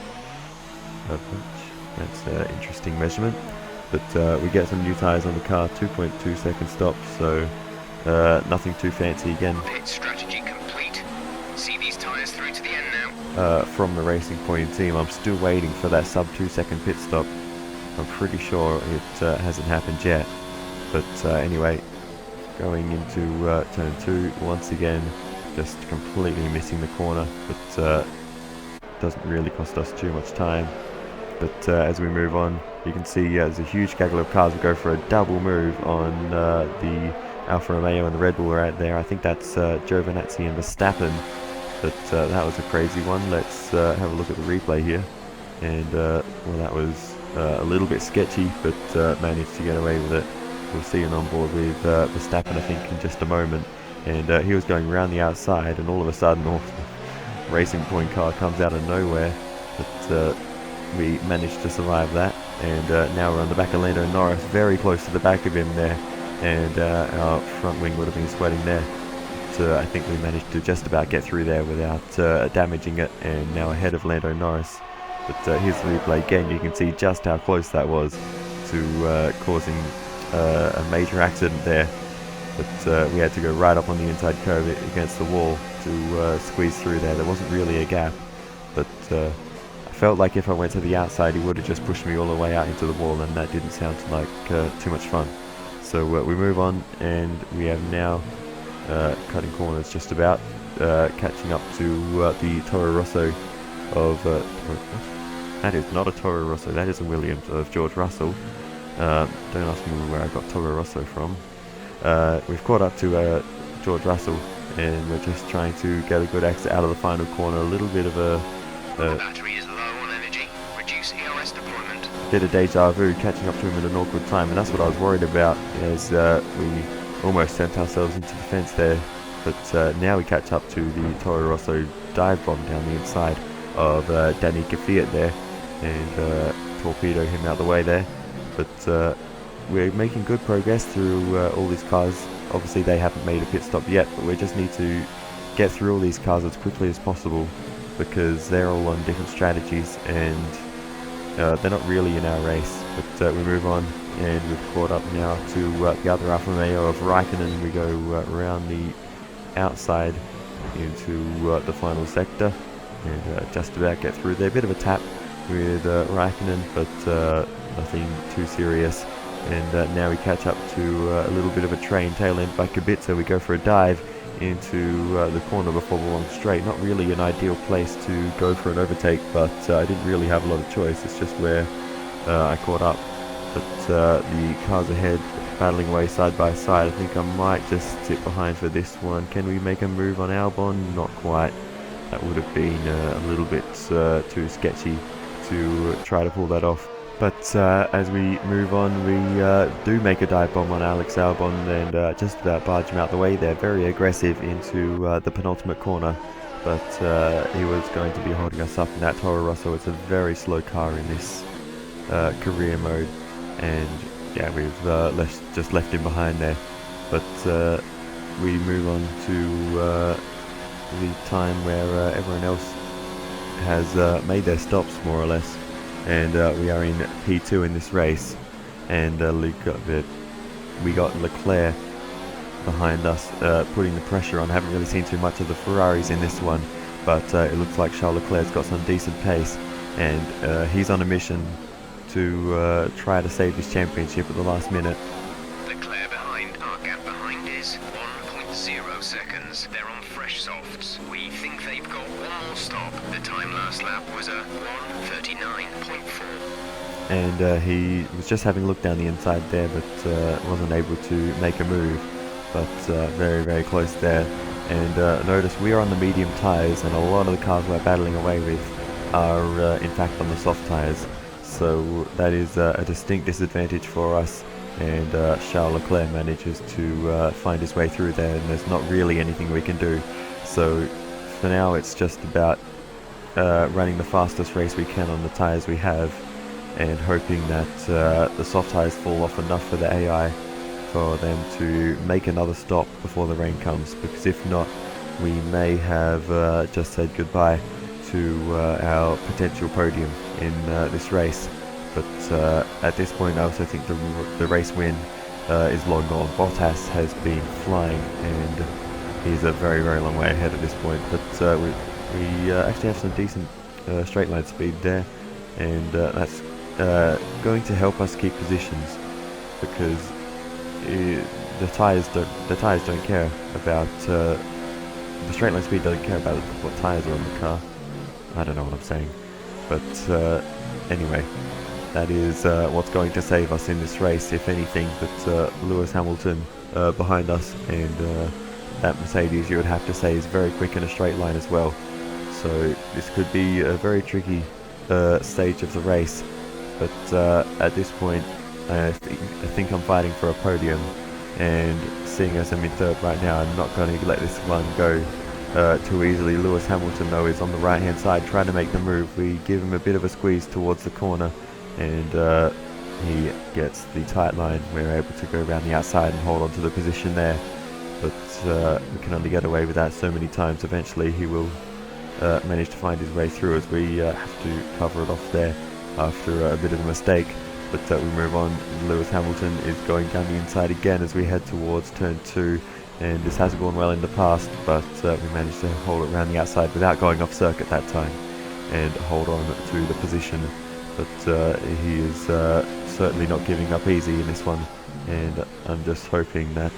A bunch. That's an interesting measurement. But we get some new tyres on the car, 2.2 second stop, so nothing too fancy again. Pit strategy complete. See these tyres through to the end now. From the Racing Point team, I'm still waiting for that sub 2 second pit stop. I'm pretty sure it hasn't happened yet. But anyway, going into turn 2 once again, just completely missing the corner, but doesn't really cost us too much time. But as we move on, you can see there's a huge gaggle of cars. We go for a double move on the Alfa Romeo and the Red Bull right there. I think that's Giovinazzi and Verstappen, but that was a crazy one. Let's have a look at the replay here. And well, that was a little bit sketchy, but managed to get away with it. We'll see an onboard with Verstappen, I think, in just a moment. And he was going around the outside, and all of a sudden, the Racing Point car comes out of nowhere. But we managed to survive that, and now we're on the back of Lando Norris, very close to the back of him there, and our front wing would have been sweating there. So I think we managed to just about get through there without damaging it, and now ahead of Lando Norris. But here's the replay again. You can see just how close that was to causing a major accident there. But we had to go right up on the inside curve against the wall to squeeze through there. There wasn't really a gap, but I felt like if I went to the outside, he would have just pushed me all the way out into the wall, and that didn't sound like too much fun. So we move on, and we have now cutting corners just about, catching up to the Toro Rosso of that is not a Toro Rosso, that is a Williams of George Russell. Don't ask me where I got Toro Rosso from. We've caught up to George Russell, and we're just trying to get a good exit out of the final corner. A little bit of The battery is low on energy. Reduce EOS deployment. bit of deja vu, catching up to him at an awkward time, and that's what I was worried about, as we almost sent ourselves into the fence there. But now we catch up to the Toro Rosso dive bomb down the inside of Danny Kvyat there, and torpedo him out the way there. But we're making good progress through all these cars. Obviously they haven't made a pit stop yet, but we just need to get through all these cars as quickly as possible, because they're all on different strategies, and they're not really in our race. But we move on, and we've caught up now to the other Alfa Romeo of Raikkonen. We go around the outside into the final sector, and just about get through there. A bit of a tap with Raikkonen, but nothing too serious. And now we catch up to a little bit of a train tail end by Kubica. We go for a dive into the corner before the long straight. Not really an ideal place to go for an overtake, but I didn't really have a lot of choice. It's just where I caught up. But the cars ahead battling away side by side. I think I might just sit behind for this one. Can we make a move on Albon? Not quite. that would have been a little bit too sketchy to try to pull that off. But as we move on, we do make a dive bomb on Alex Albon and just about barge him out the way there. Very aggressive into the penultimate corner, but he was going to be holding us up in that Toro Rosso. It's a very slow car in this career mode, and yeah, we've just left him behind there. But we move on to the time where everyone else has made their stops more or less, and we are in P2 in this race, and we got Leclerc behind us, putting the pressure on. Haven't really seen too much of the Ferraris in this one, but it looks like Charles Leclerc's got some decent pace, and he's on a mission to try to save his championship at the last minute. Leclerc behind. Our gap behind is 1.0 seconds. They're on fresh softs. We think they've got one more stop. The time last lap was a 1:39.4. And he was just having a look down the inside there, but wasn't able to make a move. But very, very close there. And notice we are on the medium tyres, and a lot of the cars we're battling away with are in fact on the soft tyres. So that is a distinct disadvantage for us, and Charles Leclerc manages to find his way through there, and there's not really anything we can do. So for now it's just about running the fastest race we can on the tyres we have, and hoping that the soft tyres fall off enough for the AI for them to make another stop before the rain comes, because if not, we may have just said goodbye to our potential podium in this race. But at this point I also think the race win is long gone. Bottas has been flying, and he's a very, very long way ahead at this point. But we actually have some decent straight line speed there, and that's going to help us keep positions, because the tyres don't care about the straight line speed doesn't care about what tyres are on the car. I don't know what I'm saying, but anyway, that is what's going to save us in this race, if anything. But Lewis Hamilton behind us, and that Mercedes, you would have to say, is very quick in a straight line as well. So this could be a very tricky stage of the race. But at this point, I think I'm fighting for a podium, and seeing as I'm in third right now, I'm not going to let this one go too easily. Lewis Hamilton though is on the right hand side trying to make the move. We give him a bit of a squeeze towards the corner, and he gets the tight line. We're able to go around the outside and hold on to the position there, but we can only get away with that so many times. Eventually he will manage to find his way through, as we have to cover it off there after a bit of a mistake. But we move on. Lewis Hamilton is going down the inside again as we head towards turn 2, and this has gone well in the past, but we managed to hold it around the outside without going off circuit that time, and hold on to the position. But he is certainly not giving up easy in this one, and I'm just hoping that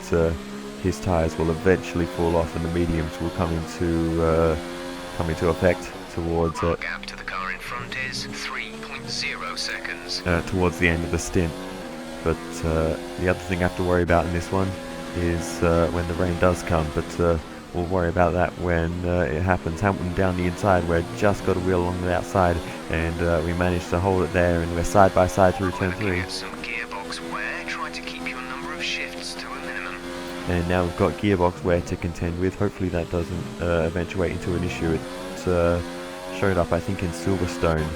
his tyres will eventually fall off and the mediums will come into effect towards Our gap to the car in front is 3.0 seconds. Towards the end of the stint. But the other thing I have to worry about in this one is when the rain does come, but we'll worry about that when it happens. Hamilton down the inside, we're just got a wheel along the outside, and we managed to hold it there, and we're side by side through turn 3. Get some gearbox wear, try to keep your number of shifts to a minimum. And now we've got gearbox wear to contend with. Hopefully that doesn't eventuate into an issue. It showed up, I think, in Silverstone,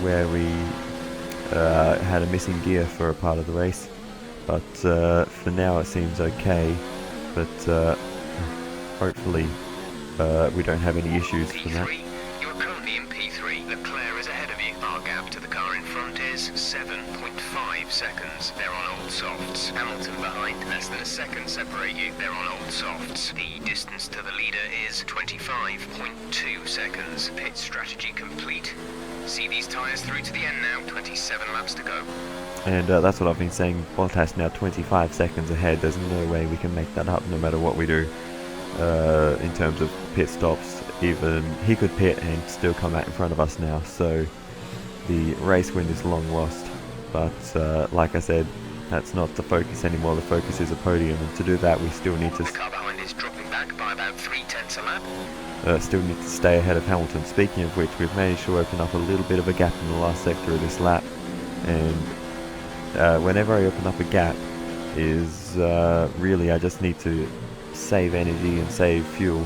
where we had a missing gear for a part of the race, but for now it seems okay. But hopefully we don't have any issues from that. P3, you're currently in P3. Leclerc is ahead of you. Our gap to the car in front is 7.5 seconds. They're on old softs. Hamilton behind, less than a second separate you. They're on old softs. The distance to the leader is 25.2 seconds. Pit strategy complete. See these tyres through to the end now. 27 laps to go. And that's what I've been saying. Bottas now 25 seconds ahead. There's no way we can make that up no matter what we do in terms of pit stops. Even he could pit and still come out in front of us now. So the race win is long lost. But like I said, that's not the focus anymore. The focus is a podium, and to do that we still need to... The car behind is dropping back by about 0.3 a lap. still need to stay ahead of Hamilton. Speaking of which, we've managed to open up a little bit of a gap in the last sector of this lap, and whenever I open up a gap is really I just need to save energy and save fuel,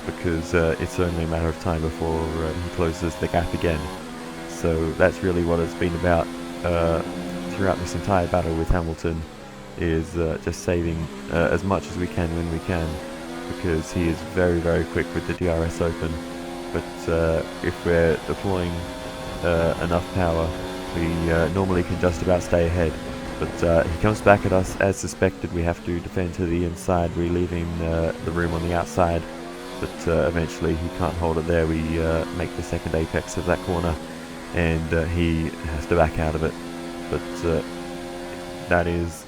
because it's only a matter of time before he closes the gap again. So that's really what it's been about throughout this entire battle with Hamilton, is just saving as much as we can when we can, because he is very, very quick with the DRS open. But if we're deploying enough power, we normally can just about stay ahead. But he comes back at us as suspected. We have to defend to the inside, relieving the room on the outside, but eventually he can't hold it there. We make the second apex of that corner, and he has to back out of it. But that is,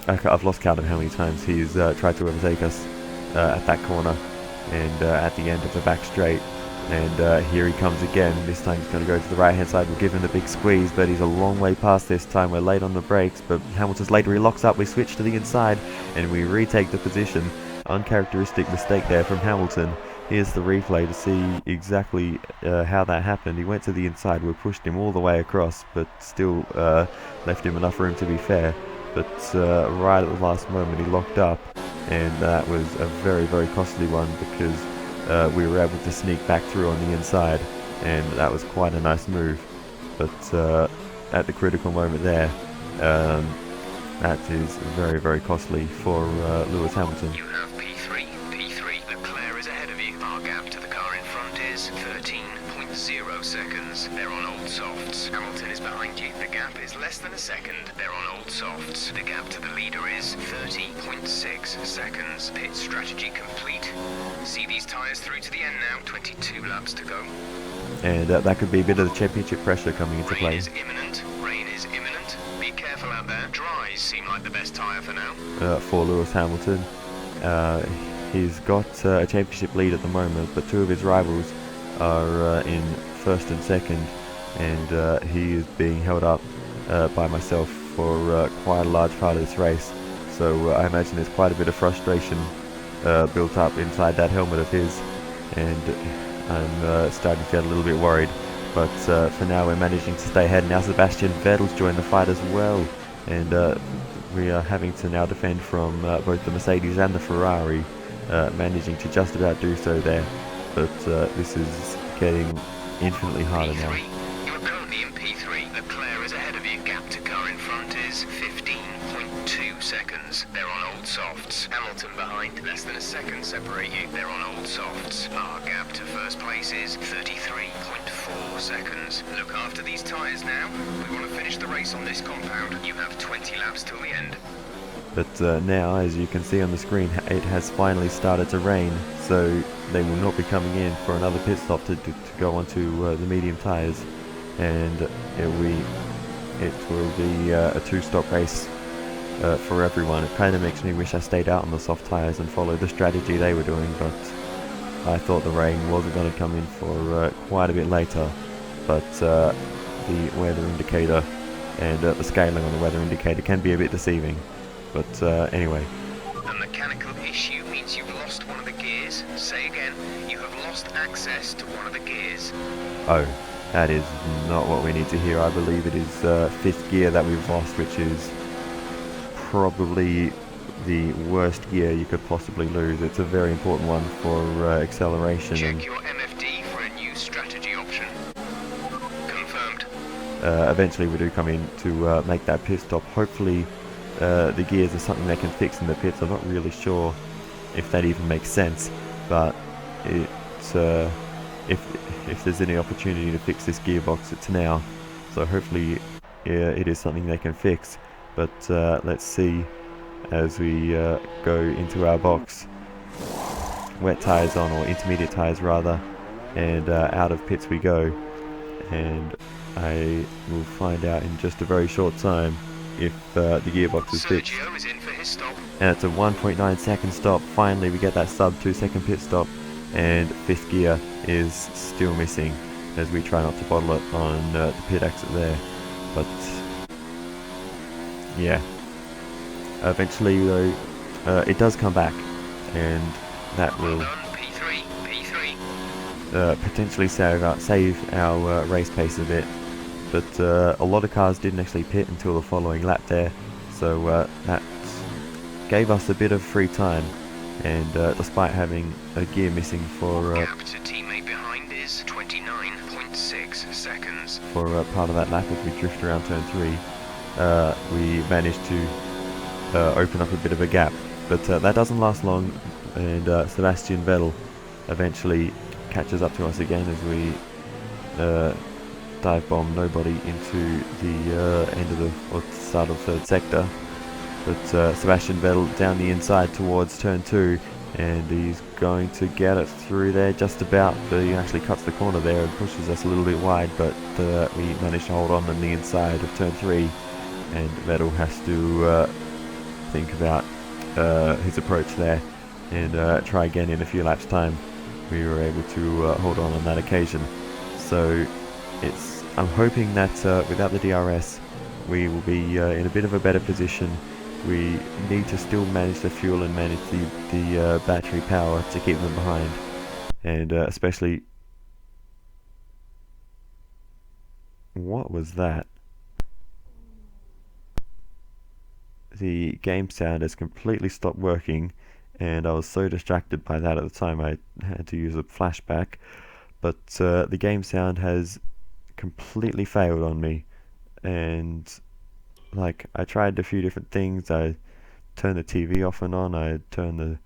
I've lost count of how many times he's tried to overtake us at that corner and at the end of the back straight. And here he comes again. This time he's going to go to the right hand side. We'll give him the big squeeze, but he's a long way past this time. We're late on the brakes, but Hamilton's later. He locks up. We switch to the inside and we retake the position. Uncharacteristic mistake there from Hamilton. Here's the replay to see exactly how that happened. He went to the inside. We pushed him all the way across, but still left him enough room to be fair. But right at the last moment he locked up, and that was a very, very costly one, because we were able to sneak back through on the inside, and that was quite a nice move. But at the critical moment there, that is very, very costly for Lewis Hamilton. You have P3. Leclerc is ahead of you. Our gap to the car in front is 13.0 seconds. They're on old softs. Hamilton is behind you. The gap is less than a second. They're on old softs. The gap to the leader is 30.6 seconds. Pit strategy complete. See these tyres through to the end now. 22 laps to go. And that could be a bit of the championship pressure coming into play. Rain is imminent. Be careful out there. Dries seem like the best tyre for now. For Lewis Hamilton. He's got a championship lead at the moment, but two of his rivals are in first and second, and he is being held up by myself for quite a large part of this race. So I imagine there's quite a bit of frustration built up inside that helmet of his, and I'm starting to get a little bit worried. But for now we're managing to stay ahead. Now Sebastian Vettel's joined the fight as well, and we are having to now defend from both the Mercedes and the Ferrari, managing to just about do so there. But this is getting infinitely harder now. You are currently in P3. Leclerc is ahead of you. Gap to car in front is 15.2 seconds. They're on old softs. Hamilton behind. Less than a second separate you. They're on old softs. Our gap to first place is 33.4 seconds. Look after these tyres now. We want to finish the race on this compound. You have 20 laps till the end. But now, as you can see on the screen, it has finally started to rain, so they will not be coming in for another pit stop to go onto the medium tyres, and it will be a two-stop race for everyone. It kind of makes me wish I stayed out on the soft tyres and followed the strategy they were doing, but I thought the rain wasn't going to come in for quite a bit later. But the weather indicator and the scaling on the weather indicator can be a bit deceiving. But anyway. A mechanical issue means you've lost one of the gears. Say again, you have lost access to one of the gears. Oh, that is not what we need to hear. I believe it is fifth gear that we've lost, which is probably the worst gear you could possibly lose. It's a very important one for acceleration. Check your MFD for a new strategy option. Confirmed. Eventually we do come in to make that pit stop. Hopefully the gears are something they can fix in the pits. I'm not really sure if that even makes sense, but it's if there's any opportunity to fix this gearbox, it's now. So hopefully it is something they can fix. But let's see as we go into our box. Wet tyres on, or intermediate tyres rather, and out of pits we go. And I will find out in just a very short time if the gearbox is fixed. Sergio is in for his stop. And it's a 1.9 second stop. Finally we get that sub 2 second pit stop, and fifth gear is still missing as we try not to bottle it on the pit exit there. But yeah, eventually though it does come back, and that will... Well done, P3. potentially save our race pace a bit. But a lot of cars didn't actually pit until the following lap there, so that gave us a bit of free time. And despite having a gear missing for gap to teammate behind is 29.6 seconds. For part of that lap as we drift around turn 3, we managed to open up a bit of a gap. But that doesn't last long, and Sebastian Vettel eventually catches up to us again as we dive bomb nobody into the end of the or start of third sector. But Sebastian Vettel down the inside towards turn 2, and he's going to get it through there just about, but he actually cuts the corner there and pushes us a little bit wide, but we managed to hold on the inside of turn 3, and Vettel has to think about his approach there and try again in a few laps time. We were able to hold on that occasion. So I'm hoping that without the DRS we will be in a bit of a better position. We need to still manage the fuel and manage the battery power to keep them behind, and especially, what was that? The game sound has completely stopped working, and I was so distracted by that at the time I had to use a flashback, but the game sound has completely failed on me. And like, I tried a few different things. I turned the TV off and on, I turned the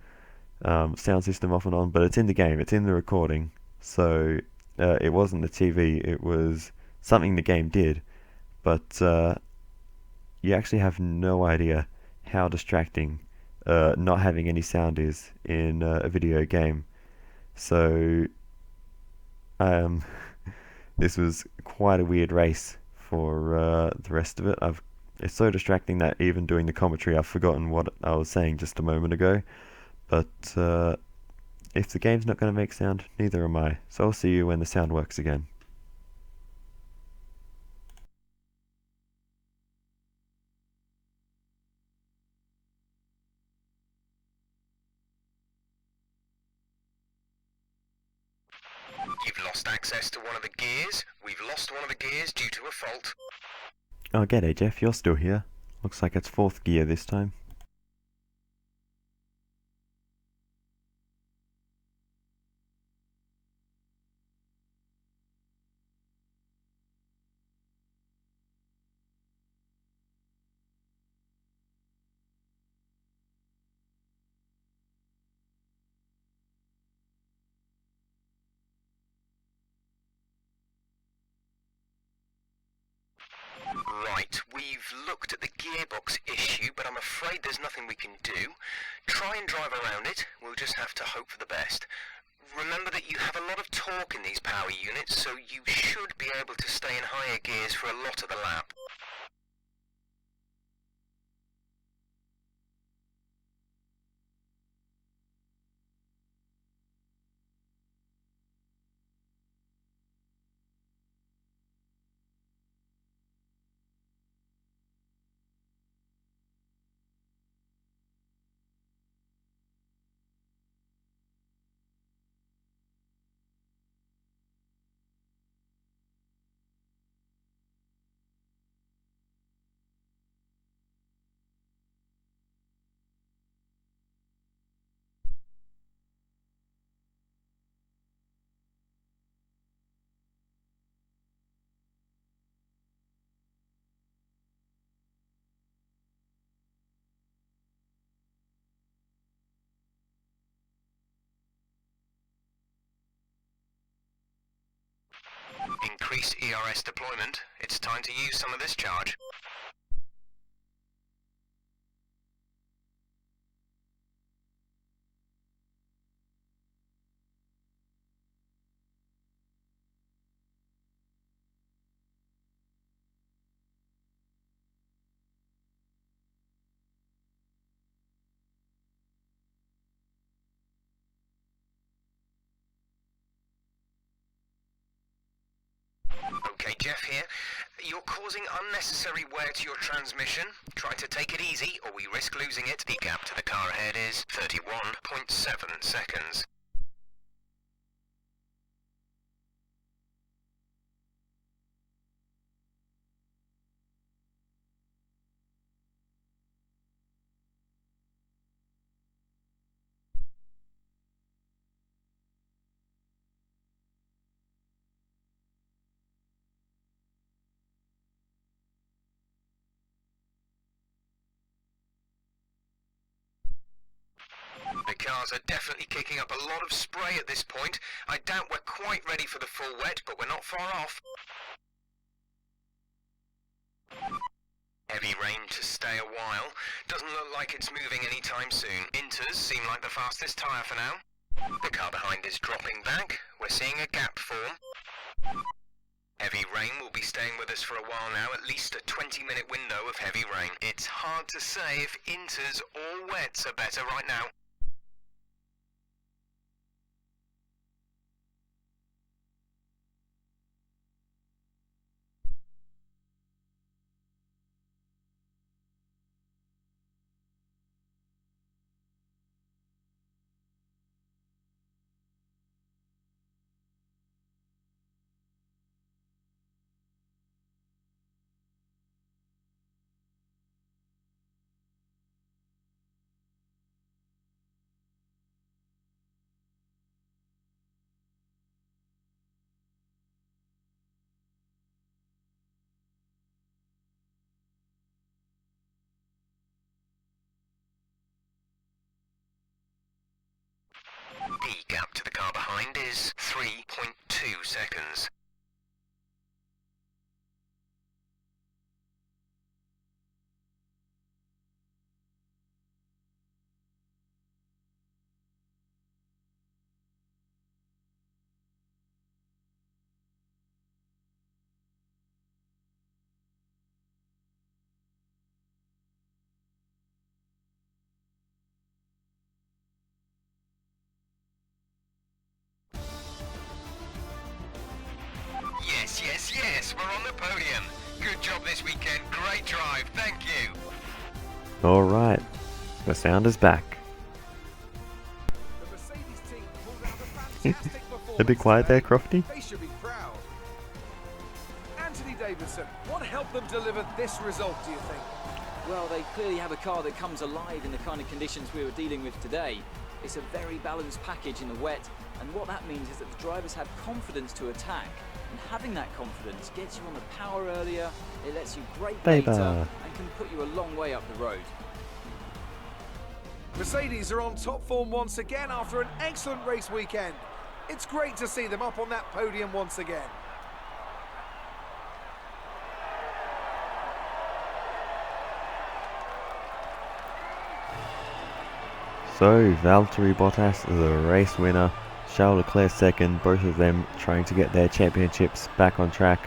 sound system off and on, but it's in the game, it's in the recording, so it wasn't the TV, it was something the game did. But you actually have no idea how distracting not having any sound is in a video game. So this was quite a weird race for the rest of it. It's so distracting that even doing the commentary I've forgotten what I was saying just a moment ago. But if the game's not going to make sound, neither am I. So I'll see you when the sound works again. You've lost access to one of the gears. We've lost one of the gears due to a fault. Oh, g'day Jeff, you're still here. Looks like it's 4th gear this time. Right, we've looked at the gearbox issue, but I'm afraid there's nothing we can do. Try and drive around it, we'll just have to hope for the best. Remember that you have a lot of torque in these power units, so you should be able to stay in higher gears for a lot of the lap. Increase ERS deployment. It's time to use some of this charge. Okay, Jeff here. You're causing unnecessary wear to your transmission. Try to take it easy, or we risk losing it. The gap to the car ahead is 31.7 seconds. cars are definitely kicking up a lot of spray at this point. I doubt we're quite ready for the full wet, but we're not far off. Heavy rain to stay a while. Doesn't look like it's moving anytime soon. Inters seem like the fastest tyre for now. The car behind is dropping back. We're seeing a gap form. Heavy rain will be staying with us for a while now, at least a 20-minute window of heavy rain. It's hard to say if Inters or wets are better right now. The gap to the car behind is 3.2 seconds. Yes, we're on the podium. Good job this weekend, great drive, thank you. Alright, the sound is back. The Mercedes team pulled out a fantastic performance A bit quiet there, today. Crofty. They should be proud. Anthony Davidson, what helped them deliver this result, do you think? Well, they clearly have a car that comes alive in the kind of conditions we were dealing with today. It's a very balanced package in the wet, and what that means is that the drivers have confidence to attack. And having that confidence gets you on the power earlier, it lets you brake later, and can put you a long way up the road. Mercedes are on top form once again after an excellent race weekend. It's great to see them up on that podium once again. So, Valtteri Bottas, the race winner, Charles Leclerc second, both of them trying to get their championships back on track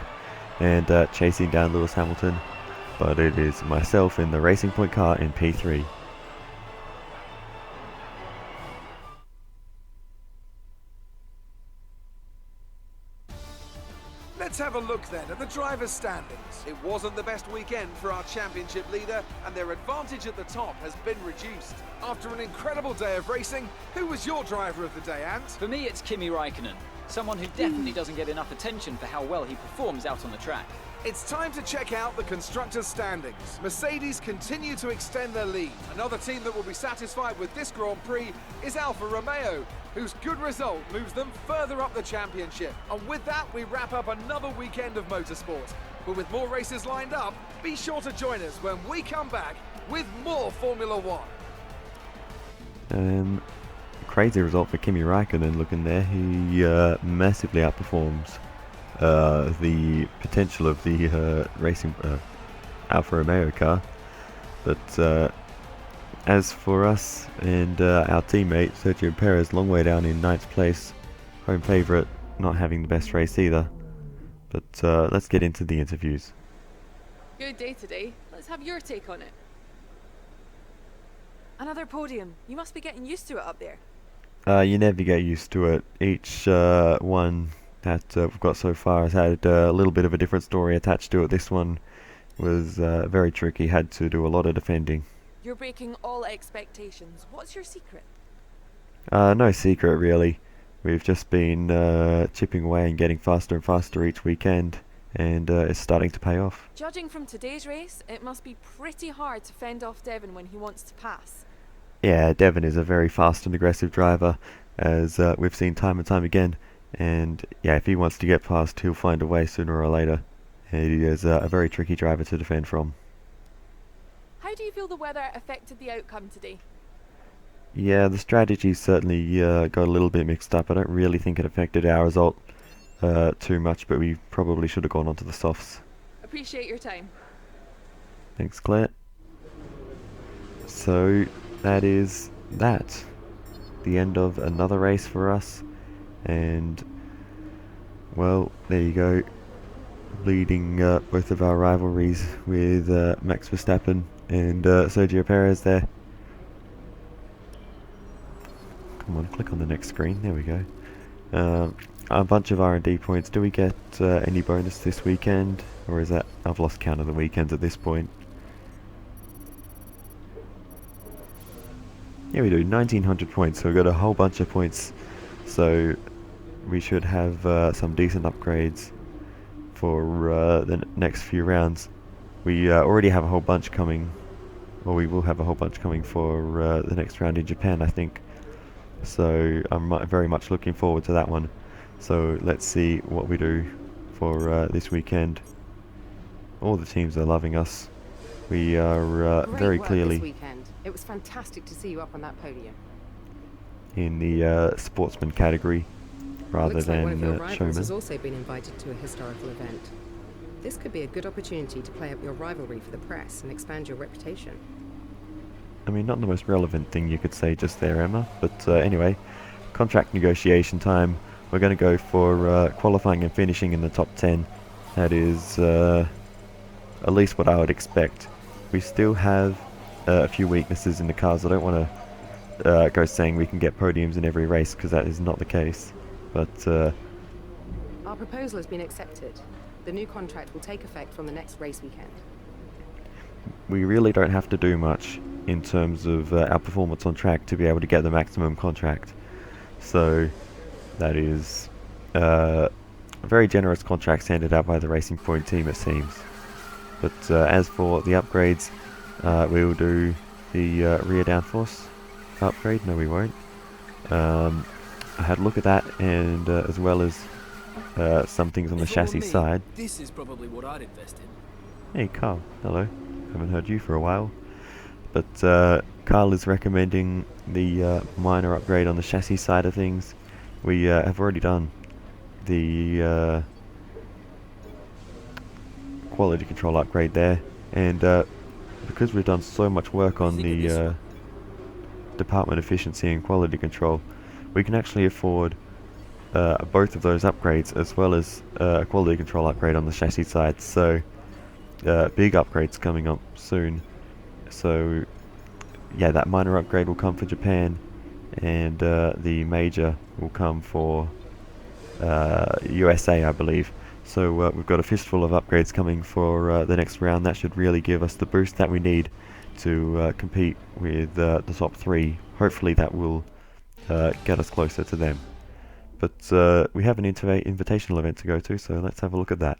and chasing down Lewis Hamilton. But it is myself in the Racing Point car in P3. Let's have a look then at the drivers' standings. It wasn't the best weekend for our championship leader, and their advantage at the top has been reduced. After an incredible day of racing, who was your driver of the day, Ant? For me, it's Kimi Raikkonen, someone who definitely doesn't get enough attention for how well he performs out on the track. It's time to check out the constructors' standings. Mercedes continue to extend their lead. Another team that will be satisfied with this Grand Prix is Alfa Romeo, whose good result moves them further up the championship. And with that, we wrap up another weekend of motorsport. But with more races lined up, be sure to join us when we come back with more Formula One. Crazy result for Kimi Raikkonen looking there. He massively outperforms the potential of the racing Alfa Romeo car. But as for us and our teammate Sergio Perez, long way down in 9th place, home favourite, not having the best race either. But let's get into the interviews. Good day today. Let's have your take on it. Another podium. You must be getting used to it up there. You never get used to it. Each one that we've got so far has had a little bit of a different story attached to it. This one was very tricky, had to do a lot of defending. You're breaking all expectations. What's your secret? No secret really. We've just been chipping away and getting faster and faster each weekend, and it's starting to pay off. Judging from today's race, it must be pretty hard to fend off Devon when he wants to pass. Yeah, Devon is a very fast and aggressive driver, as we've seen time and time again. And yeah, if he wants to get past, he'll find a way sooner or later. He is a very tricky driver to defend from. How do you feel the weather affected the outcome today? Yeah, the strategy certainly got a little bit mixed up. I don't really think it affected our result too much, but we probably should have gone on to the softs. Appreciate your time. Thanks, Claire. So that is that. The end of another race for us. And, well, there you go. Leading both of our rivalries with Max Verstappen and Sergio Perez there. Come on, click on the next screen. There we go. A bunch of R&D points. Do we get any bonus this weekend? Or is that... I've lost count of the weekends at this point. Yeah, we do. 1900 points. So we've got a whole bunch of points. So we should have some decent upgrades for the next few rounds. We already have a whole bunch coming. Or we will have a whole bunch coming for the next round in Japan, I think. So I'm very much looking forward to that one. So let's see what we do for this weekend. All the teams are loving us. We are very clearly this weekend. It was fantastic to see you up on that podium. in the sportsman category rather Looks like than one of your rivals showman. has also been invited to a historical event. This could be a good opportunity to play up your rivalry for the press and expand your reputation. I mean, not the most relevant thing you could say just there, Emma. But anyway, contract negotiation time. We're going to go for qualifying and finishing in the top 10. That is at least what I would expect. We still have a few weaknesses in the cars. I don't want to go saying we can get podiums in every race, because that is not the case. But Our proposal has been accepted. The new contract will take effect from the next race weekend. we really don't have to do much in terms of our performance on track to be able to get the maximum contract. So that is a very generous contract handed out by the Racing Point team, it seems. But as for the upgrades, we will do the rear downforce upgrade. No, we won't. I had a look at that, and as well as some things on the chassis side. This is probably what I'd invest in. Hey Carl, hello. Haven't heard you for a while. But Carl is recommending the minor upgrade on the chassis side of things. We have already done the quality control upgrade there, and because we've done so much work on the department efficiency and quality control, we can actually afford both of those upgrades, as well as a quality control upgrade on the chassis side. So big upgrades coming up soon. So yeah, that minor upgrade will come for Japan, and the major will come for USA, I believe. So we've got a fistful of upgrades coming for the next round. That should really give us the boost that we need to compete with the top three. Hopefully that will get us closer to them. But we have an invitational event to go to, so let's have a look at that.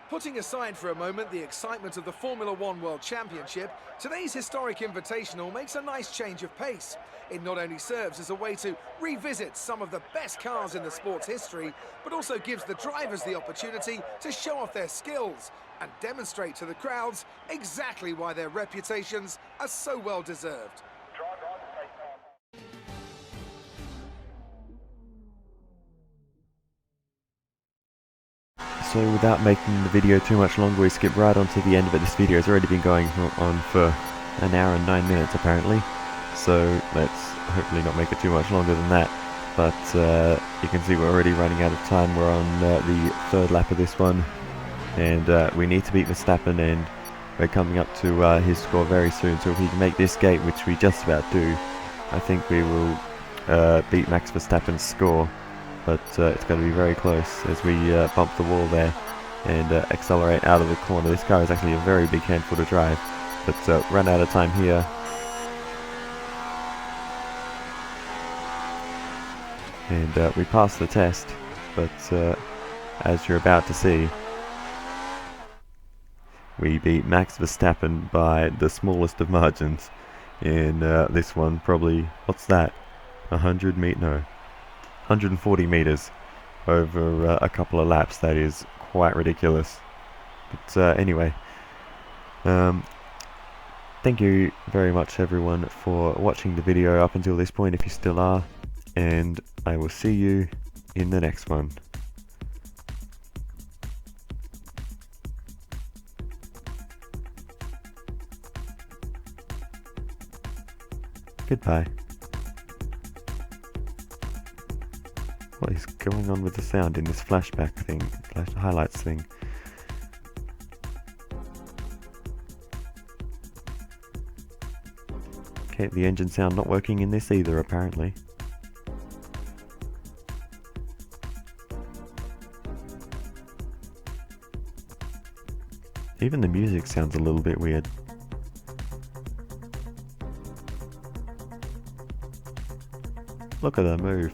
Putting aside for a moment the excitement of the Formula One World Championship, today's historic invitational makes a nice change of pace. It not only serves as a way to revisit some of the best cars in the sport's history, but also gives the drivers the opportunity to show off their skills and demonstrate to the crowds exactly why their reputations are so well deserved. So without making the video too much longer, we skip right on to the end of it. This video has already been going on for an hour and 9 minutes apparently, so let's hopefully not make it too much longer than that. But you can see we're already running out of time. We're on the third lap of this one, and we need to beat Verstappen, and we're coming up to his score very soon. So if he can make this gate, which we just about do, I think we will beat Max Verstappen's score. But it's going to be very close as we bump the wall there and accelerate out of the corner. This car is actually a very big handful to drive, but run out of time here. And we passed the test, but as you're about to see, we beat Max Verstappen by the smallest of margins in this one. Probably, what's that, 140 meters over a couple of laps. That is quite ridiculous. But anyway, down thank you very much everyone for watching the video up until this point if you still are, and I will see you in the next one. Goodbye. What is going on with the sound in this flashback thing, flash highlights thing? Okay, the engine sound not working in this either apparently. Even the music sounds a little bit weird. Look at her move.